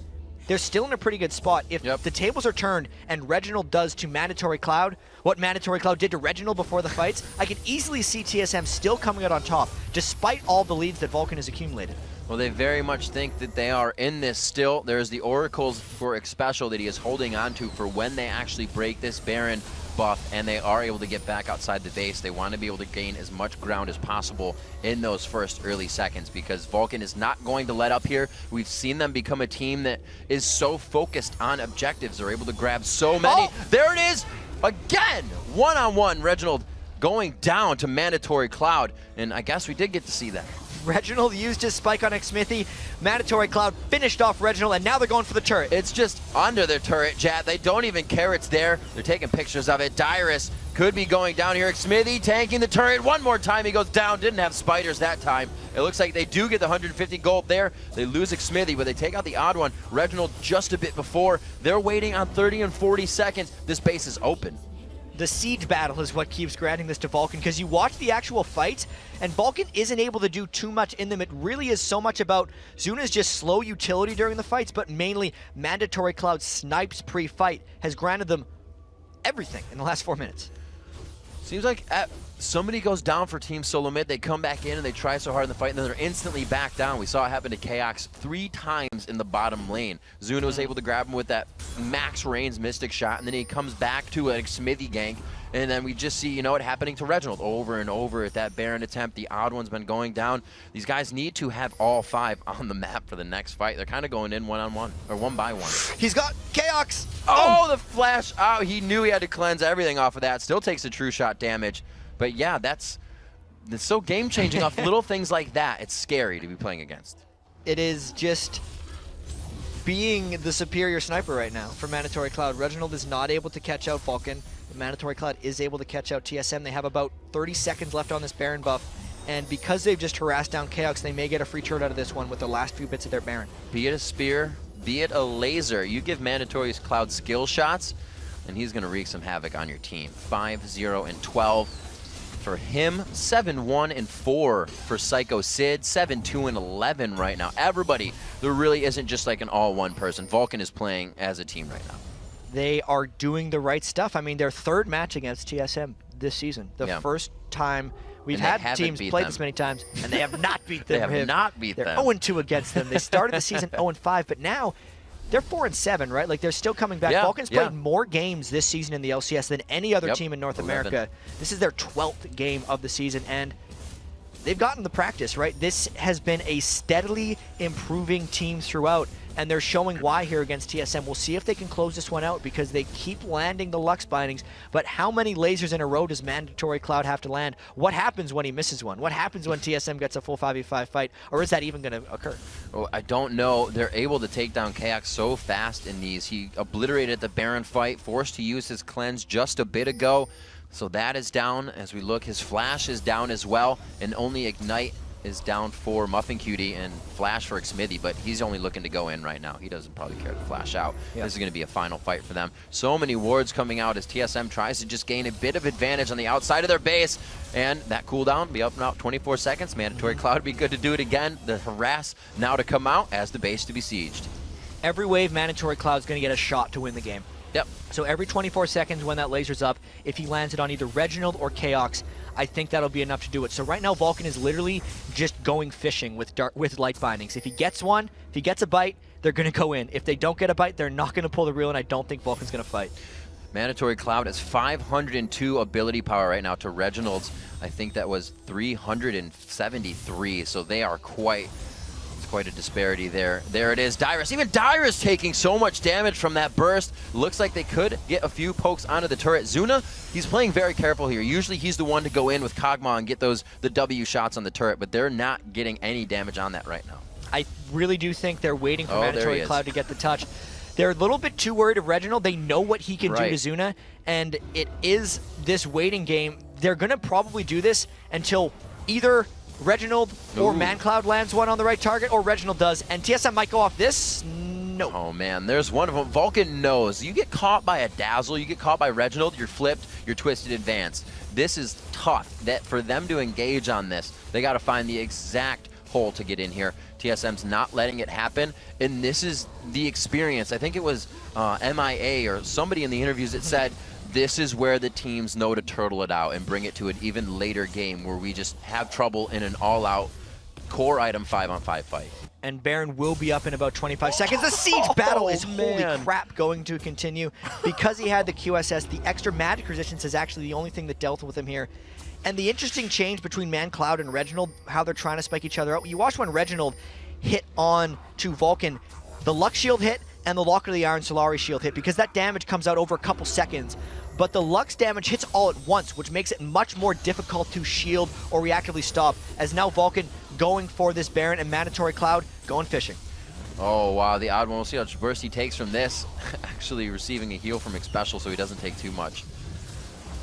they're still in a pretty good spot. If the tables are turned and Reginald does to Mandatory Cloud what Mandatory Cloud did to Reginald before the fights, I can easily see TSM still coming out on top, despite all the leads that Vulcan has accumulated. Well, they very much think that they are in this still. There's the Oracles for Xpecial that he is holding on to for when they actually break this Baron buff and they are able to get back outside the base. They want to be able to gain as much ground as possible in those first early seconds because Vulcan is not going to let up here. We've seen them become a team that is so focused on objectives. They're able to grab so many. Oh, there it is again! One-on-one, Reginald going down to Mandatory Cloud, and I guess we did get to see that. Reginald used his spike on Xmithy. Mandatory Cloud finished off Reginald, and now they're going for the turret. It's just under their turret, Jat. They don't even care it's there. They're taking pictures of it. Dyrus could be going down here. Xmithy tanking the turret one more time. He goes down. Didn't have spiders that time. It looks like they do get the 150 gold there. They lose Xmithy, but they take out the odd one. Reginald just a bit before. They're waiting on 30 and 40 seconds. This base is open. The siege battle is what keeps granting this to Vulcan, because you watch the actual fight, and Vulcan isn't able to do too much in them. It really is so much about Zuna's just slow utility during the fights, but mainly Mandatory Cloud snipes pre-fight has granted them everything in the last 4 minutes. Seems like somebody goes down for TeamSoloMid, they come back in and they try so hard in the fight, and then they're instantly back down. We saw it happen to Chaos 3 times in the bottom lane. Zuna was able to grab him with that max range Mystic shot, and then he comes back to a Xmithy gank, and then we just see, you know, it happening to Reginald over and over at that Baron attempt. The odd one's been going down. These guys need to have all 5 on the map for the next fight. They're kind of going in one-on-one, or one by one. He's got Chaos! Oh, the flash out. He knew he had to cleanse everything off of that. Still takes the true shot damage. But yeah, that's so game-changing off little things like that. It's scary to be playing against. It is just being the superior sniper right now for Mandatory Cloud. Reginald is not able to catch out Vulcan. Mandatory Cloud is able to catch out TSM. They have about 30 seconds left on this Baron buff. And because they've just harassed down Chaos, they may get a free turret out of this one with the last few bits of their Baron. Be it a spear, be it a laser, you give Mandatory Cloud skill shots, and he's going to wreak some havoc on your team. 5-0 and 12. For him, 7-1 and 4 for Psycho Sid, 7-2 and 11 right now. Everybody, there really isn't just like an all-one person. Vulcan is playing as a team right now. They are doing the right stuff. I mean, their 3rd match against TSM this season. The first time we've had teams play this many times, and they have not beat them. They have not beat them. They're 0-2 against them. They started the season 0-5, but now they're 4-7, right? Like, they're still coming back. Vulcan's played more games this season in the LCS than any other team in North America. This is their 12th game of the season, and they've gotten the practice, right? This has been a steadily improving team throughout, and they're showing why here against TSM. We'll see if they can close this one out, because they keep landing the Lux bindings, but how many lasers in a row does Mandatory Cloud have to land? What happens when he misses one? What happens when TSM gets a full 5v5 fight, or is that even going to occur? Oh, I don't know. They're able to take down Chaos so fast in these. He obliterated the Baron fight, forced to use his cleanse just a bit ago. So that is down as we look. His flash is down as well, and only Ignite is down for Muffin Cutie and flash for Xmithy, but he's only looking to go in right now. He doesn't probably care to flash out. This is going to be a final fight for them. So many wards coming out as TSM tries to just gain a bit of advantage on the outside of their base, and that cooldown be up in about 24 seconds. Mandatory Cloud be good to do it again. The harass now to come out as the base to be sieged. Every wave, Mandatory Cloud's going to get a shot to win the game. Yep. So every 24 seconds when that laser's up, if he lands it on either Reginald or Chaos, I think that'll be enough to do it. So right now, Vulcan is literally just going fishing with light bindings. If he gets one, if he gets a bite, they're going to go in. If they don't get a bite, they're not going to pull the reel, and I don't think Vulcan's going to fight. Mandatory Cloud has 502 ability power right now to Reginald's. I think that was 373, so they are quite a disparity there. There it is, Dyrus. Even Dyrus taking so much damage from that burst. Looks like they could get a few pokes onto the turret. Zuna, he's playing very careful here. Usually he's the one to go in with Kog'Maw and get the W shots on the turret, but they're not getting any damage on that right now. I really do think they're waiting for Mandatory Cloud to get the touch. They're a little bit too worried of Reginald. They know what he can do to Zuna, and it is this waiting game. They're going to probably do this until either Reginald or ManCloud lands one on the right target, or Reginald does, and TSM might go off this. No. Oh man, there's one of them. Vulcan knows. You get caught by a Dazzle, you get caught by Reginald, you're flipped, you're twisted advanced. This is tough. That for them to engage on this, they got to find the exact hole to get in here. TSM's not letting it happen, and this is the experience. I think it was MIA or somebody in the interviews that said, this is where the teams know to turtle it out and bring it to an even later game where we just have trouble in an all-out core item 5-on-5 fight. And Baron will be up in about 25 seconds. The siege battle is holy crap going to continue. Because he had the QSS, the extra magic resistance is actually the only thing that dealt with him here. And the interesting change between ManCloud and Reginald, how they're trying to spike each other out. You watch when Reginald hit on to Vulcan, the Lux shield hit and the Locker of the Iron Solari shield hit, because that damage comes out over a couple seconds. But the Lux damage hits all at once, which makes it much more difficult to shield or reactively stop, as now Vulcan going for this Baron and Mandatory Cloud going fishing. Oh wow, the odd one. We'll see how much burst he takes from this. Actually receiving a heal from Xpecial, so he doesn't take too much.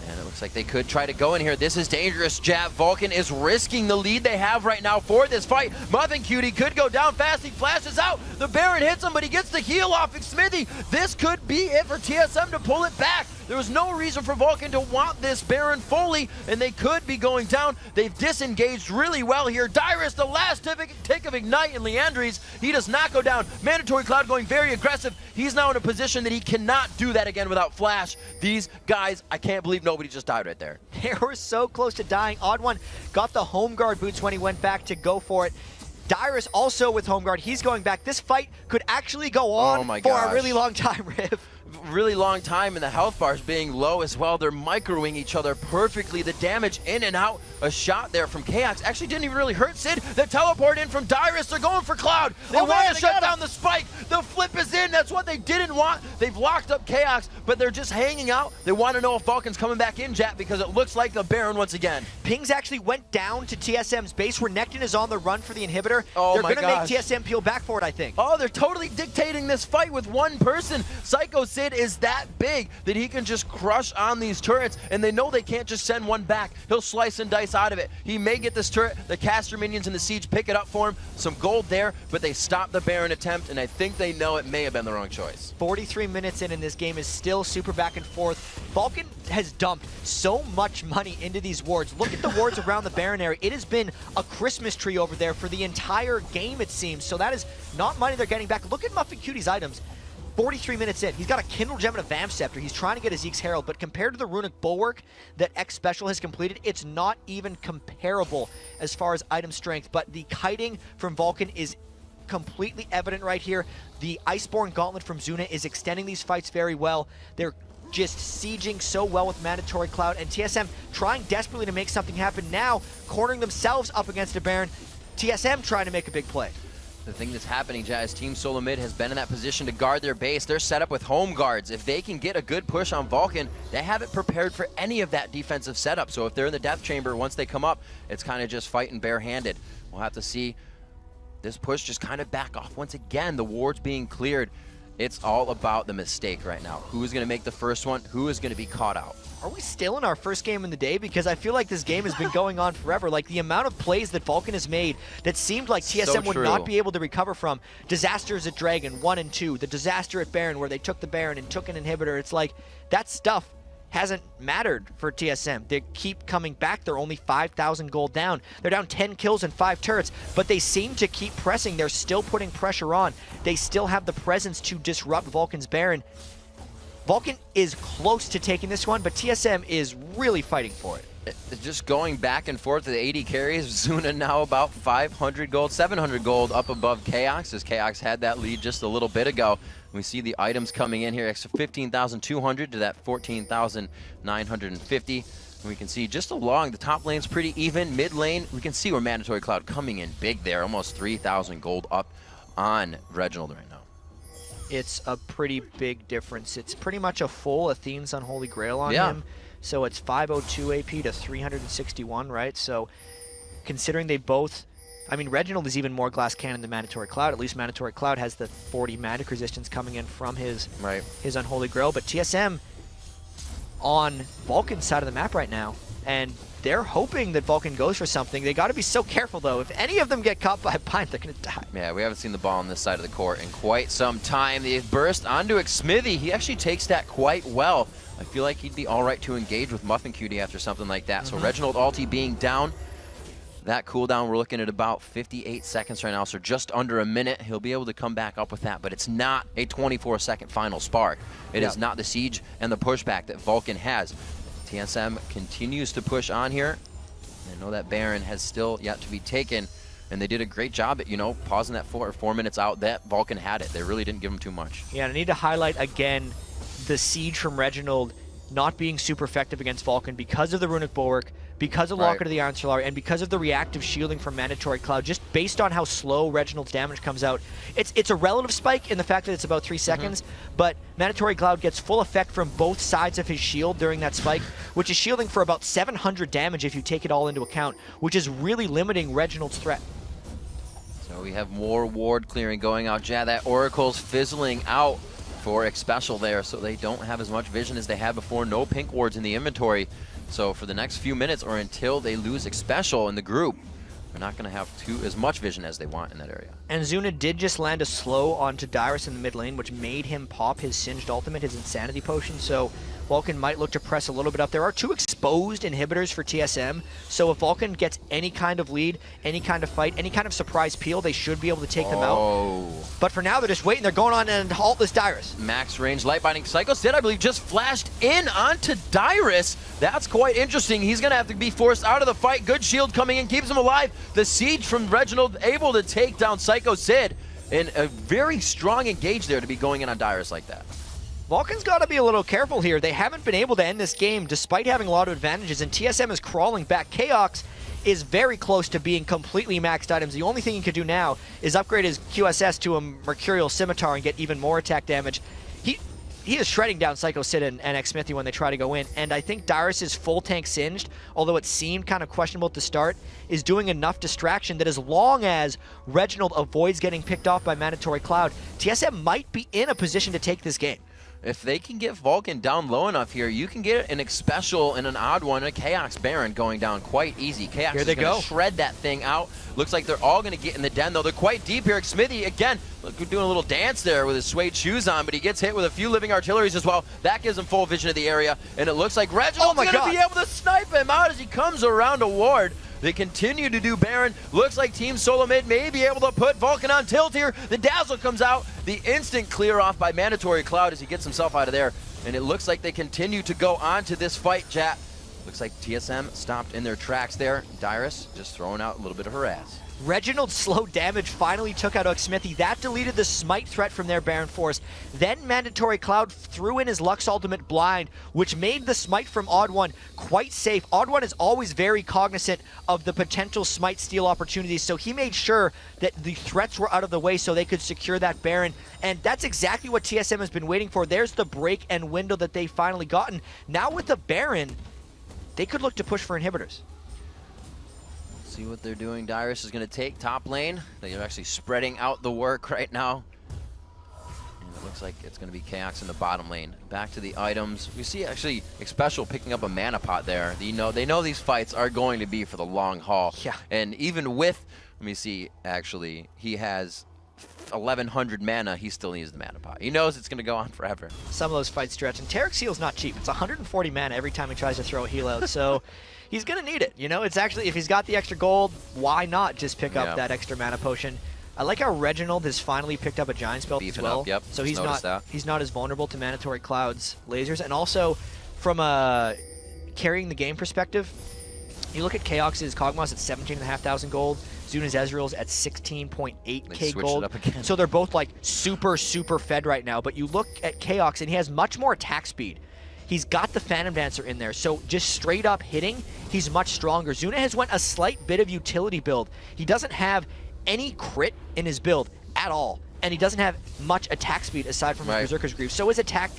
And it looks like they could try to go in here. This is dangerous, Jab. Vulcan is risking the lead they have right now for this fight. Muffin Cutie could go down fast. He flashes out. The Baron hits him, but he gets the heal off Smithy. This could be it for TSM to pull it back. There was no reason for Vulcan to want this Baron fully, and they could be going down. They've disengaged really well here. Dyrus, the last tick of Ignite, and Leandries, he does not go down. Mandatory Cloud going very aggressive. He's now in a position that he cannot do that again without Flash. These guys, I can't believe nobody just died right there. They were so close to dying. Odd One got the home guard boots when he went back to go for it. Dyrus also with home guard. He's going back. This fight could actually go on for a really long time, Riv. Really long time, and the health bars being low as well. They're microing each other perfectly. The damage in and out. A shot there from Chaos actually didn't even really hurt Sid. The teleport in from Dyrus. They're going for Cloud. They want to shut down the spike. The flip is in. That's what they didn't want. They've locked up Chaos, but they're just hanging out. They want to know if Vulcan's coming back in, Jap, because it looks like the Baron once again. Pings actually went down to TSM's base where Nectin is on the run for the inhibitor. Oh, they're going to make TSM peel back for it, I think. Oh, they're totally dictating this fight with one person. Psycho Sid is that big that he can just crush on these turrets, and they know they can't just send one back. He'll slice and dice out of it. He may get this turret. The caster minions in the siege pick it up for him. Some gold there, but they stop the Baron attempt, and I think they know it may have been the wrong choice. 43 minutes in, and this game is still super back and forth. Vulcan has dumped so much money into these wards. Look at the wards around the Baron area. It has been a Christmas tree over there for the entire game, it seems. So that is not money they're getting back. Look at Muffin Cutie's items. 43 minutes in, he's got a Kindle Gem and a Vamp Scepter. He's trying to get a Zeke's Herald, but compared to the Runic Bulwark that Xpecial has completed, it's not even comparable as far as item strength. But the kiting from Vulcan is completely evident right here. The Iceborne Gauntlet from Zuna is extending these fights very well. They're just sieging so well with Mandatory Cloud, and TSM trying desperately to make something happen now, cornering themselves up against a Baron. TSM trying to make a big play. The thing that's happening, Jazz, TeamSoloMid has been in that position to guard their base. They're set up with home guards. If they can get a good push on Vulcan, they haven't prepared for any of that defensive setup. So if they're in the death chamber, once they come up, it's kind of just fighting barehanded. We'll have to see this push just kind of back off. Once again, the wards being cleared. It's all about the mistake right now. Who is going to make the first one? Who is going to be caught out? Are we still in our first game in the day? Because I feel like this game has been going on forever. Like the amount of plays that Vulcan has made that seemed like TSM would not be able to recover from. Disasters at Dragon 1 and 2. The disaster at Baron where they took the Baron and took an inhibitor. It's like that stuff hasn't mattered for TSM. They keep coming back. They're only 5,000 gold down. They're down 10 kills and 5 turrets, but they seem to keep pressing. They're still putting pressure on. They still have the presence to disrupt Vulcan's Baron. Vulcan is close to taking this one, but TSM is really fighting for it. Just going back and forth with the 80 carries. Zuna now about 500 gold, 700 gold up above Chaos, as Chaos had that lead just a little bit ago. We see the items coming in here, extra 15,200 to that 14,950. And we can see just along the top lane's pretty even. Mid lane, we can see where Mandatory Cloud coming in big there, almost 3,000 gold up on Reginald right now. It's a pretty big difference. It's pretty much a full Athene's Unholy Grail on him. So it's 502 AP to 361, right? So considering they both, I mean, Reginald is even more glass cannon than Mandatory Cloud. At least Mandatory Cloud has the 40 magic resistance coming in from his Unholy Grail. But TSM on Vulcan's side of the map right now, and they're hoping that Vulcan goes for something. They got to be so careful, though. If any of them get caught by a pint, they're going to die. Yeah, we haven't seen the ball on this side of the court in quite some time. The burst onto Xmithy. He actually takes that quite well. I feel like he'd be all right to engage with Muffin Cutie after something like that. So Reginald ulti being down. That cooldown, we're looking at about 58 seconds right now, so just under a minute. He'll be able to come back up with that, but it's not a 24-second final spark. It is not the siege and the pushback that Vulcan has. TSM continues to push on here. I know that Baron has still yet to be taken, and they did a great job at, you know, pausing that 4 minutes out. That Vulcan had it. They really didn't give him too much. Yeah, and I need to highlight again the siege from Reginald not being super effective against Vulcan because of the Runic Bulwark, because of Locket of the Iron Solar, and because of the reactive shielding from Mandatory Cloud. Just based on how slow Reginald's damage comes out, it's a relative spike in the fact that it's about 3 seconds, but Mandatory Cloud gets full effect from both sides of his shield during that spike, which is shielding for about 700 damage if you take it all into account, which is really limiting Reginald's threat. So we have more ward clearing going out. Yeah, that Oracle's fizzling out for Xpecial there, so they don't have as much vision as they had before. No pink wards in the inventory. So for the next few minutes, or until they lose Xpecial in the group, they're not going to have as much vision as they want in that area. And Zuna did just land a slow onto Dyrus in the mid lane, which made him pop his Singed Ultimate, his Insanity Potion, so Vulcan might look to press a little bit up. There are 2 exposed inhibitors for TSM, so if Vulcan gets any kind of lead, any kind of fight, any kind of surprise peel, they should be able to take them out. But for now, they're just waiting. They're going on and halt this Dyrus. Max range Light Binding Psycho Sid, I believe, just flashed in onto Dyrus. That's quite interesting. He's going to have to be forced out of the fight. Good shield coming in, keeps him alive. The siege from Reginald able to take down Psycho Sid. And a very strong engage there to be going in on Dyrus like that. Vulcan's got to be a little careful here. They haven't been able to end this game despite having a lot of advantages, and TSM is crawling back. Chaos is very close to being completely maxed items. The only thing he can do now is upgrade his QSS to a Mercurial Scimitar and get even more attack damage. He is shredding down Psycho Sid and Xmithy when they try to go in, and I think Dyrus' full tank Singed, although it seemed kind of questionable at the start, is doing enough distraction that as long as Reginald avoids getting picked off by Mandatory Cloud, TSM might be in a position to take this game. If they can get Vulcan down low enough here, you can get an Xpecial and an odd one, and a Chaos Baron going down quite easy. Chaos is going to shred that thing out. Looks like they're all going to get in the den, though. They're quite deep here. Xmithy, again, look, doing a little dance there with his suede shoes on, but he gets hit with a few living artilleries as well. That gives him full vision of the area, and it looks like Reginald's going to be able to snipe him out as he comes around a ward. They continue to do Baron. Looks like TeamSoloMid may be able to put Vulcan on tilt here. The Dazzle comes out. The instant clear off by Mandatory Cloud as he gets himself out of there. And it looks like they continue to go on to this fight, chat. Looks like TSM stopped in their tracks there. Dyrus just throwing out a little bit of harass. Reginald's slow damage finally took out Xmithy. That deleted the smite threat from their Baron Force. Then Mandatory Cloud threw in his Lux Ultimate Blind, which made the smite from Odd One quite safe. Odd One is always very cognizant of the potential smite steal opportunities, so he made sure that the threats were out of the way so they could secure that Baron. And that's exactly what TSM has been waiting for. There's the break and window that they finally gotten. Now with the Baron, they could look to push for inhibitors. See what they're doing. Dyrus is going to take top lane. They are actually spreading out the work right now. And it looks like it's going to be Chaos in the bottom lane. Back to the items. We see actually Xpecial picking up a mana pot there. They know these fights are going to be for the long haul. Yeah. And even with, let me see, actually, he has 1,100 mana. He still needs the mana pot. He knows it's going to go on forever. Some of those fights stretch. And Tarek's heal's not cheap. It's 140 mana every time he tries to throw a heal out. So he's going to need it. You know, it's actually, if he's got the extra gold, why not just pick up that extra mana potion? I like how Reginald has finally picked up a Giant's Belt as well. Up, yep. So Just he's not as vulnerable to Mandatory Cloud's lasers. And also, from a carrying the game perspective, you look at Chaox's Kog'Maw's at 17,500 gold. Zuna's Ezreal's at 16.8k gold. It up again. So they're both like super fed right now. But you look at Chaox and he has much more attack speed. He's got the Phantom Dancer in there, so just straight up hitting, he's much stronger. Zuna has went a slight bit of utility build. He doesn't have any crit in his build at all, and he doesn't have much attack speed aside from his Berserker's Greaves. So his attack,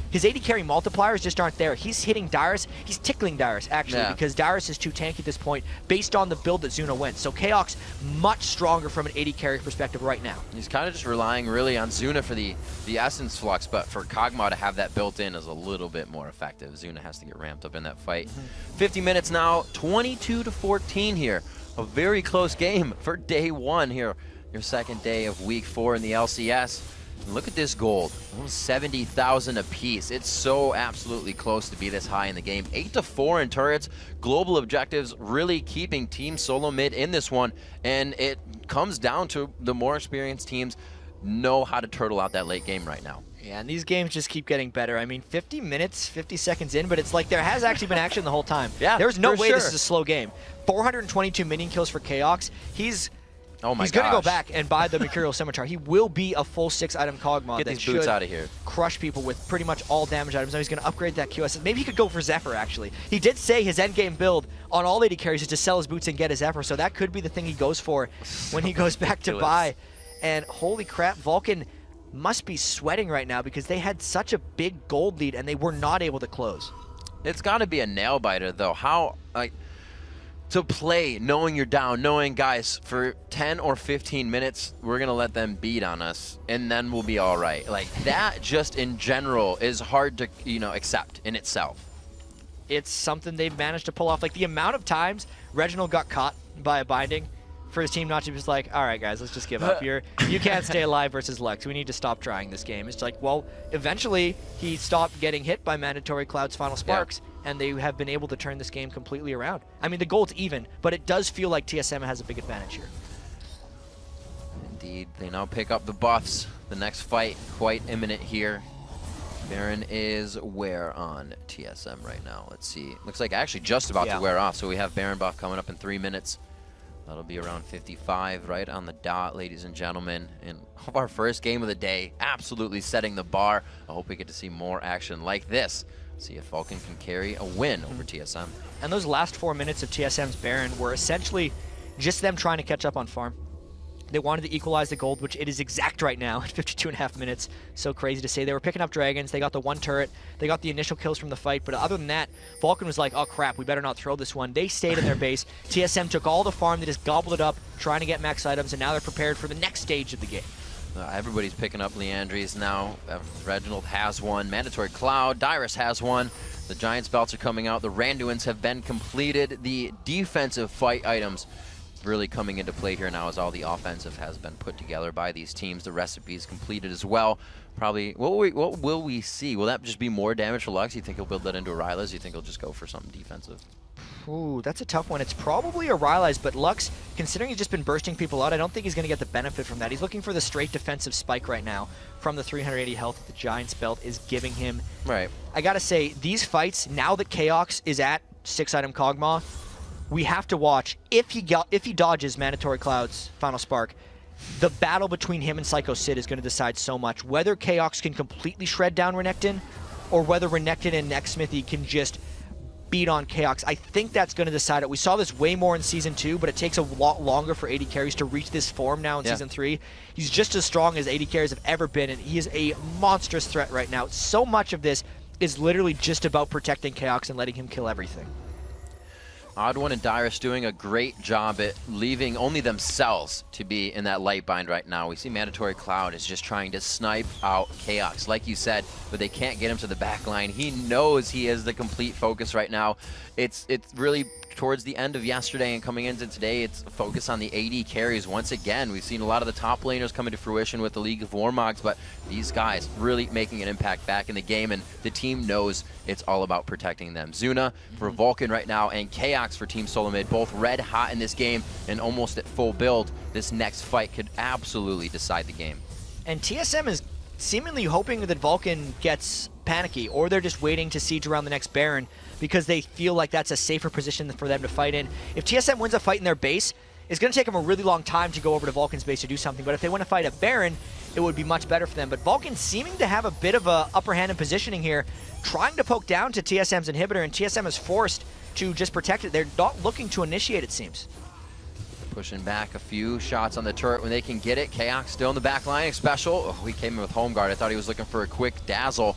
his AD carry multipliers just aren't there. He's hitting Dyrus, he's tickling Dyrus actually, because Dyrus is too tanky at this point based on the build that Zuna went. So Chaox much stronger from an AD carry perspective right now. He's kind of just relying really on Zuna for the essence flux, but for Kog'Maw to have that built in is a little bit more effective. Zuna has to get ramped up in that fight. 50 minutes now, 22-14 here. A very close game for day one here, your second day of week 4 in the LCS. And look at this gold, almost 70,000 apiece. It's so absolutely close to be this high in the game. 8-4 in turrets, global objectives really keeping TeamSoloMid in this one. And it comes down to the more experienced teams know how to turtle out that late game right now. Yeah, and these games just keep getting better. I mean, 50 minutes, 50 seconds in, but it's like there has actually been action the whole time. Yeah, there's no way this is a slow game. 422 minion kills for Chaox. He's going to go back and buy the Mercurial Scimitar. He will be a full 6-item Kog'Maw that should out of here. Crush people with pretty much all damage items. Now he's going to upgrade that QS. Maybe he could go for Zephyr, actually. He did say his endgame build on all AD carries is to sell his boots and get his Zephyr, so that could be the thing he goes for when he goes back to buy. And holy crap, Vulcan must be sweating right now because they had such a big gold lead and they were not able to close. It's got to be a nail biter though. How to play knowing you're down, knowing guys for 10 or 15 minutes we're gonna let them beat on us and then we'll be all right. Like that just in general is hard to accept in itself. It's something they've managed to pull off. Like the amount of times Reginald got caught by a binding for his team not to just like, all right, guys, let's just give up here. You can't stay alive versus Lux. We need to stop trying this game. It's like, well, eventually he stopped getting hit by Mandatory Cloud's Final Sparks, and they have been able to turn this game completely around. I mean, the gold's even, but it does feel like TSM has a big advantage here. Indeed, they now pick up the buffs. The next fight quite imminent here. Baron is where on TSM right now? Let's see. Looks like actually just about to wear off, so we have Baron buff coming up in 3 minutes. That'll be around 55 right on the dot, ladies and gentlemen. And our first game of the day, absolutely setting the bar. I hope we get to see more action like this. See if Vulcan can carry a win over TSM. And those last 4 minutes of TSM's Baron were essentially just them trying to catch up on farm. They wanted to equalize the gold, which it is exact right now at 52.5 minutes. So crazy to say. They were picking up dragons. They got the 1 turret. They got the initial kills from the fight. But other than that, Vulcan was like, oh crap, we better not throw this one. They stayed in their base. TSM took all the farm. They just gobbled it up, trying to get max items. And now they're prepared for the next stage of the game. Everybody's picking up Leandries now. Reginald has one. Mandatory Cloud. Dyrus has one. The Giants belts are coming out. The Randuins have been completed. The defensive fight items really coming into play here now as all the offensive has been put together by these teams. The recipe's completed as well. Probably, what will we see? Will that just be more damage for Lux? You think he'll build that into a Rylai's? You think he'll just go for something defensive? Ooh, that's a tough one. It's probably a Rylai's, but Lux, considering he's just been bursting people out, I don't think he's going to get the benefit from that. He's looking for the straight defensive spike right now from the 380 health that the Giants belt is giving him. Right. I got to say, these fights, now that Chaox is at 6-item Kog'Maw, we have to watch, if he dodges Mandatory Cloud's Final Spark, the battle between him and Psycho Sid is going to decide so much. Whether Chaox can completely shred down Renekton, or whether Renekton and Nexsmithy can just beat on Chaox. I think that's going to decide it. We saw this way more in Season 2, but it takes a lot longer for AD carries to reach this form now in Season 3. He's just as strong as AD carries have ever been, and he is a monstrous threat right now. So much of this is literally just about protecting Chaox and letting him kill everything. Odd One and Dyrus doing a great job at leaving only themselves to be in that light bind right now. We see Mandatory Cloud is just trying to snipe out Chaox, like you said, but they can't get him to the back line. He knows he is the complete focus right now. It's really towards the end of yesterday and coming into today, it's a focus on the AD carries once again. We've seen a lot of the top laners coming to fruition with the League of Warmogs, but these guys really making an impact back in the game, and the team knows it's all about protecting them. Zuna for Vulcan right now, and Chaos KX for TeamSoloMid, both red hot in this game and almost at full build. This next fight could absolutely decide the game. And TSM is seemingly hoping that Vulcan gets panicky, or they're just waiting to siege around the next Baron because they feel like that's a safer position for them to fight in. If TSM wins a fight in their base, it's going to take them a really long time to go over to Vulcan's base to do something, but if they want to fight a Baron, it would be much better for them. But Vulcan seeming to have a bit of a upper hand in positioning here, trying to poke down to TSM's inhibitor, and TSM is forced to just protect it. They're not looking to initiate, it seems. Pushing back a few shots on the turret when they can get it. KX still in the back line, special. Oh, he came in with home guard. I thought he was looking for a quick dazzle.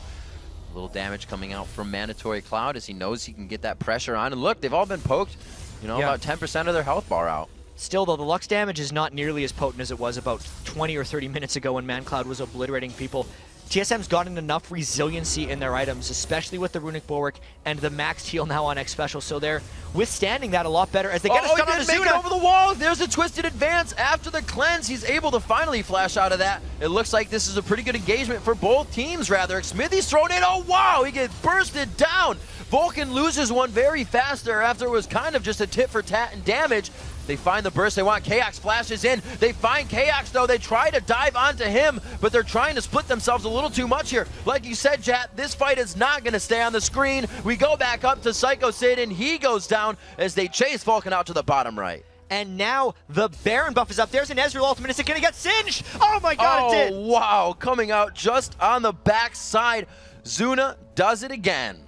A little damage coming out from Mandatory Cloud as he knows he can get that pressure on. And look, they've all been poked, you know, about 10% of their health bar out. Still, though, the Lux damage is not nearly as potent as it was about 20 or 30 minutes ago when ManCloud was obliterating people. TSM's gotten enough resiliency in their items, especially with the Runic Bulwark and the maxed heal now on X Special, so they're withstanding that a lot better as they get a stun on he didn't make it Azuna. over the wall. There's a twisted advance after the cleanse. He's able to finally flash out of that. It looks like this is a pretty good engagement for both teams, rather. Smithy's thrown in. Oh, wow, he gets bursted down. Vulcan loses one very fast there after it was kind of just a tit for tat and damage. They find the burst they want. KX flashes in. They find KX, though. They try to dive onto him, but they're trying to split themselves a little too much here. Like you said, Jat, this fight is not going to stay on the screen. We go back up to Psycho Sid, and he goes down as they chase Vulcan out to the bottom right. And now the Baron buff is up. There's an Ezreal ultimate. Is it going to get singed? Oh, my God, it did. Oh, wow. Coming out just on the backside. Zuna does it again.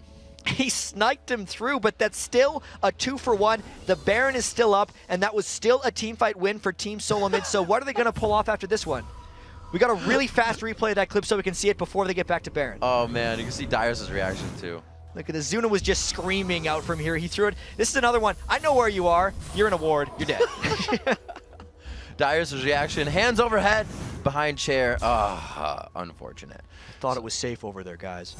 He sniped him through, but that's still a 2-for-1. The Baron is still up, and that was still a team fight win for TeamSoloMid. So what are they going to pull off after this one? We got a really fast replay of that clip so we can see it before they get back to Baron. Oh, man. You can see Dyrus' reaction, too. Look at this. Zuna was just screaming out from here. He threw it. This is another one. I know where you are. You're in a ward. You're dead. Dyrus' reaction. Hands overhead. Behind chair. Unfortunate. Thought it was safe over there, guys.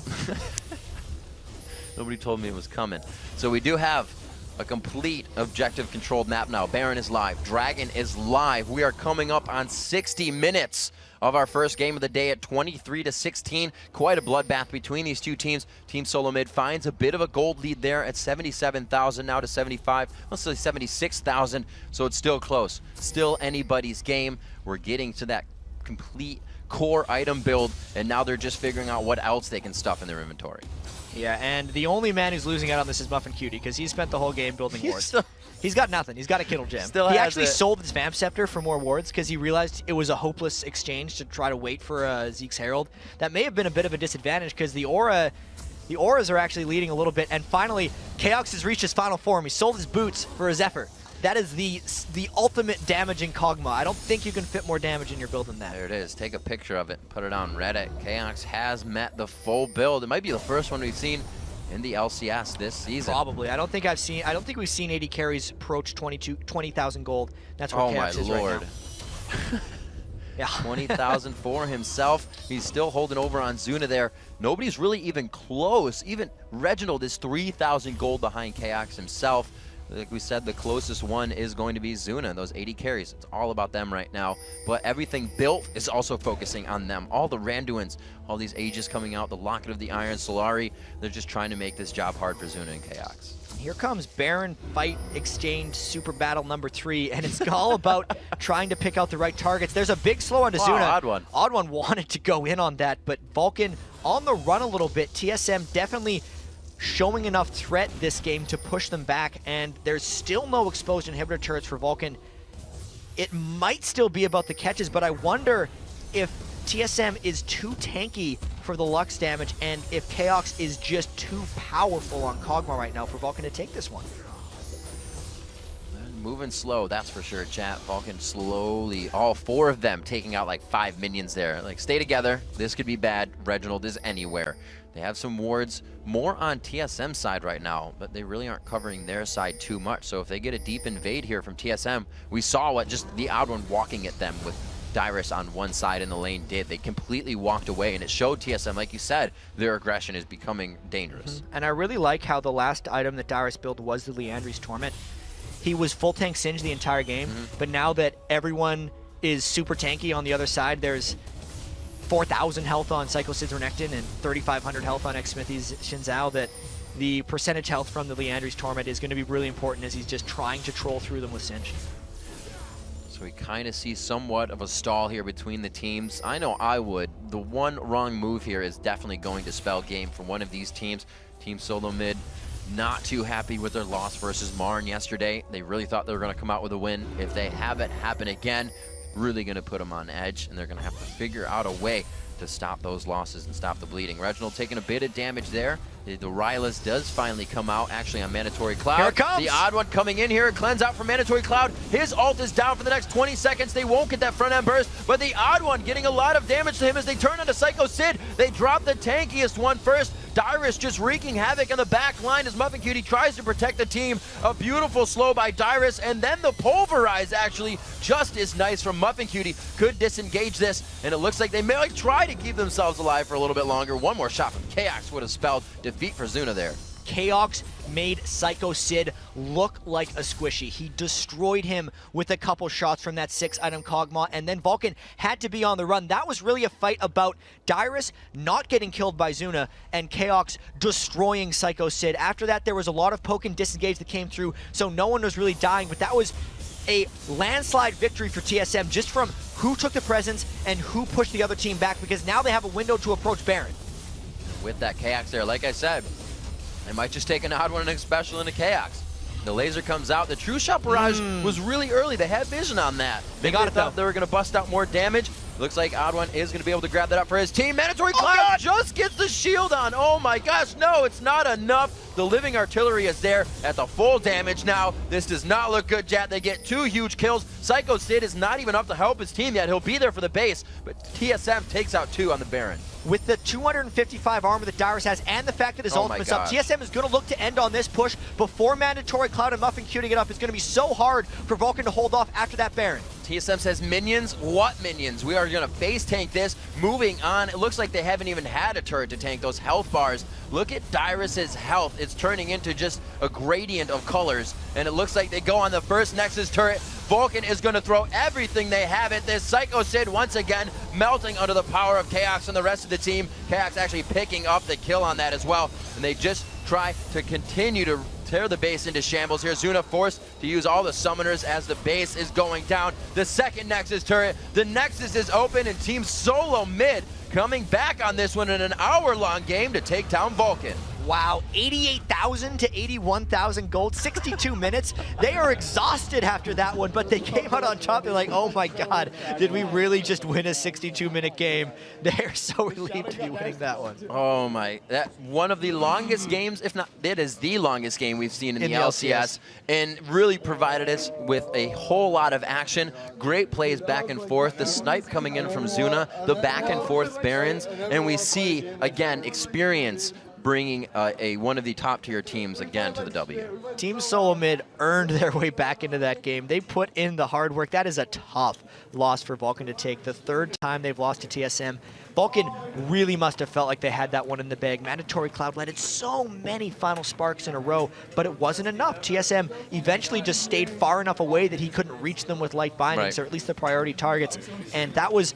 Nobody told me it was coming. So we do have a complete objective-controlled map now. Baron is live. Dragon is live. We are coming up on 60 minutes of our first game of the day at 23-16. Quite a bloodbath between these two teams. TeamSoloMid finds a bit of a gold lead there at 77,000, now to 75, let's say 76,000. So it's still close. Still anybody's game. We're getting to that complete core item build, and now they're just figuring out what else they can stuff in their inventory. Yeah, and the only man who's losing out on this is Muffin Cutie, because he spent the whole game building wards. He's got nothing. He's got a Kittle Gem. He actually sold his Vamp Scepter for more wards because he realized it was a hopeless exchange to try to wait for Zeke's Herald. That may have been a bit of a disadvantage because the auras are actually leading a little bit. And finally, KX has reached his final form. He sold his boots for a Zephyr. That is the ultimate damaging Kog'Maw. I don't think you can fit more damage in your build than that. There it is. Take a picture of it. Put it on Reddit. KX has met the full build. It might be the first one we've seen in the LCS this season. Probably. I don't think we've seen 80 carries approach 20,000 gold. That's where KX is right now. Oh my lord. Yeah. 20,000 for himself. He's still holding over on Zuna there. Nobody's really even close. Even Reginald is 3,000 gold behind KX himself. Like we said, the closest one is going to be Zuna. Those 80 carries, it's all about them right now. But everything built is also focusing on them. All the Randuins, all these Aegis coming out, the Locket of the Iron, Solari, they're just trying to make this job hard for Zuna and KX. Here comes Baron Fight Exchange Super Battle number 3, and it's all about trying to pick out the right targets. There's a big slow on to Zuna. Odd one. Odd one wanted to go in on that, but Vulcan on the run a little bit. TSM definitely showing enough threat this game to push them back, and there's still no exposed inhibitor turrets for Vulcan. It might still be about the catches, but I wonder if TSM is too tanky for the Lux damage, and if KX is just too powerful on Kog'Maw right now for Vulcan to take this one. Moving slow, that's for sure, chat. Vulcan slowly, all 4 of them taking out like 5 minions there. Like, stay together. This could be bad. Reginald is anywhere. They have some wards more on TSM side right now, but they really aren't covering their side too much. So if they get a deep invade here from TSM, we saw what just the odd one walking at them with Dyrus on one side in the lane did. They completely walked away, and it showed TSM, like you said, their aggression is becoming dangerous. And I really like how the last item that Dyrus built was the Liandry's Torment. He was full tank Singe the entire game, but now that everyone is super tanky on the other side, there's 4,000 health on Psycho Sid's Renekton and 3,500 health on X Smithy's Shinzao, that the percentage health from the Leandry's Torment is going to be really important as he's just trying to troll through them with Cinch. So we kind of see somewhat of a stall here between the teams. I know I would. The one wrong move here is definitely going to spell game for one of these teams. TeamSoloMid not too happy with their loss versus Marn yesterday. They really thought they were going to come out with a win. If they have it happen again, really going to put them on edge, and they're going to have to figure out a way to stop those losses and stop the bleeding. Reginald taking a bit of damage there. The Rylus does finally come out, actually on Mandatory Cloud. Here it comes. The odd one coming in here. Cleanse out from Mandatory Cloud. His ult is down for the next 20 seconds. They won't get that front end burst, but the odd one getting a lot of damage to him as they turn onto Psycho Sid. They drop the tankiest one first. Dyrus just wreaking havoc on the back line as Muffin Cutie tries to protect the team. A beautiful slow by Dyrus, and then the pulverize actually just as nice from Muffin Cutie. Could disengage this, and it looks like they may try to keep themselves alive for a little bit longer. One more shot from Chaos would have spelled defeat for Zuna there. Chaos made Psycho Sid look like a squishy. He destroyed him with a couple shots from that 6-item Kog'Maw, and then Vulcan had to be on the run. That was really a fight about Dyrus not getting killed by Zuna and Chaos destroying Psycho Sid. After that, there was a lot of poke and disengage that came through, so no one was really dying, but that was a landslide victory for TSM just from who took the presence and who pushed the other team back, because now they have a window to approach Baron. With that Chaos there, like I said, they might just take an odd one and a special into Chaos. The laser comes out. The True Shot Barrage was really early. They had vision on that. They got it, though. They were going to bust out more damage. Looks like Odd One is going to be able to grab that up for his team. Mandatory Cloud just gets the shield on. Oh my gosh, no, it's not enough. The Living Artillery is there at the full damage now. This does not look good, Jat. They get 2 huge kills. Psycho Sid is not even up to help his team yet. He'll be there for the base, but TSM takes out 2 on the Baron. With the 255 armor that Dyrus has and the fact that his ultimate's up, TSM is going to look to end on this push before Mandatory Cloud and Muffin Cutie get up. It's going to be so hard for Vulcan to hold off after that Baron. TSM says minions? What minions? We are going to face tank this. Moving on, it looks like they haven't even had a turret to tank those health bars. Look at Dyrus's health. It's turning into just a gradient of colors, and it looks like they go on the first Nexus turret. Vulcan is going to throw everything they have at this. Psycho Sid once again melting under the power of Chaos and the rest of the team. Chaos actually picking up the kill on that as well, and they just try to continue to tear the base into shambles here. Zuna forced to use all the summoners as the base is going down. The second Nexus turret. The Nexus is open, and TeamSoloMid coming back on this one in an hour-long game to take down Vulcan. Wow, 88,000 to 81,000 gold, 62 minutes. They are exhausted after that one, but they came out on top. They're like, oh my God, did we really just win a 62-minute game? They're so relieved to be winning that one. Oh my, that one of the longest games, if not, it is the longest game we've seen in the LCS, and really provided us with a whole lot of action. Great plays back and forth, the snipe coming in from Zuna, the back and forth Barons, and we see, again, experience bringing one of the top-tier teams again to the W. TeamSoloMid earned their way back into that game. They put in the hard work. That is a tough loss for Vulcan to take. The 3rd time they've lost to TSM. Vulcan really must have felt like they had that one in the bag. Mandatory Cloud landed so many final sparks in a row, but it wasn't enough. TSM eventually just stayed far enough away that he couldn't reach them with light bindings, or at least the priority targets, and that was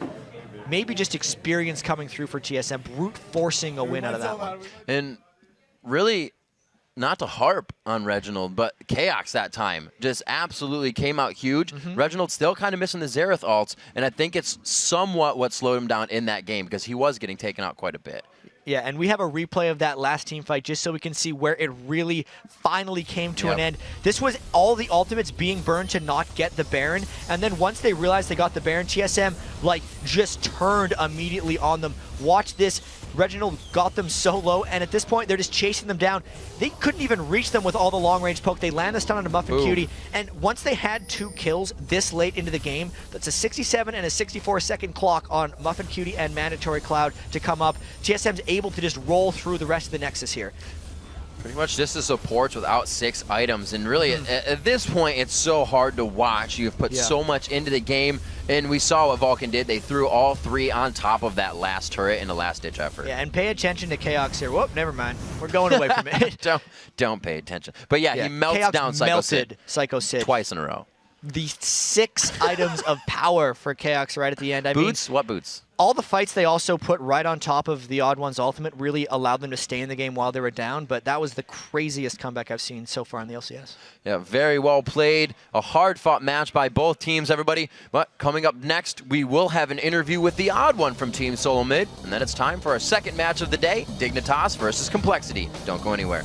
maybe just experience coming through for TSM, brute forcing a win out of that one. And really, not to harp on Reginald, but Chaos that time just absolutely came out huge. Reginald still kind of missing the Xerath ults, and I think it's somewhat what slowed him down in that game, because he was getting taken out quite a bit. Yeah, and we have a replay of that last team fight just so we can see where it really finally came to an end. This was all the ultimates being burned to not get the Baron, and then once they realized they got the Baron, TSM like just turned immediately on them. Watch this. Reginald got them so low, and at this point, they're just chasing them down. They couldn't even reach them with all the long-range poke. They land the stun on a Muffin Cutie, and once they had 2 kills this late into the game, that's a 67 and a 64-second clock on Muffin Cutie and Mandatory Cloud to come up. TSM's able to just roll through the rest of the Nexus here. Pretty much just the supports without 6 items, and really at this point it's so hard to watch. You've put so much into the game, and we saw what Vulcan did. They threw all 3 on top of that last turret in a last-ditch effort. Yeah, and pay attention to Chaos here. Whoop, never mind. We're going away from it. Don't pay attention. But yeah, he melts Chaos down Psycho Sid Psycho Sid twice in a row. the 6 items of power for Chaos right at the end. I Boots? mean, What boots? all the fights they also put right on top of the Odd One's ultimate really allowed them to stay in the game while they were down, but that was the craziest comeback I've seen so far in the LCS. Yeah, very well played. A hard-fought match by both teams, everybody. But coming up next, we will have an interview with the Odd One from TeamSoloMid, and then it's time for our second match of the day, Dignitas versus Complexity. Don't go anywhere.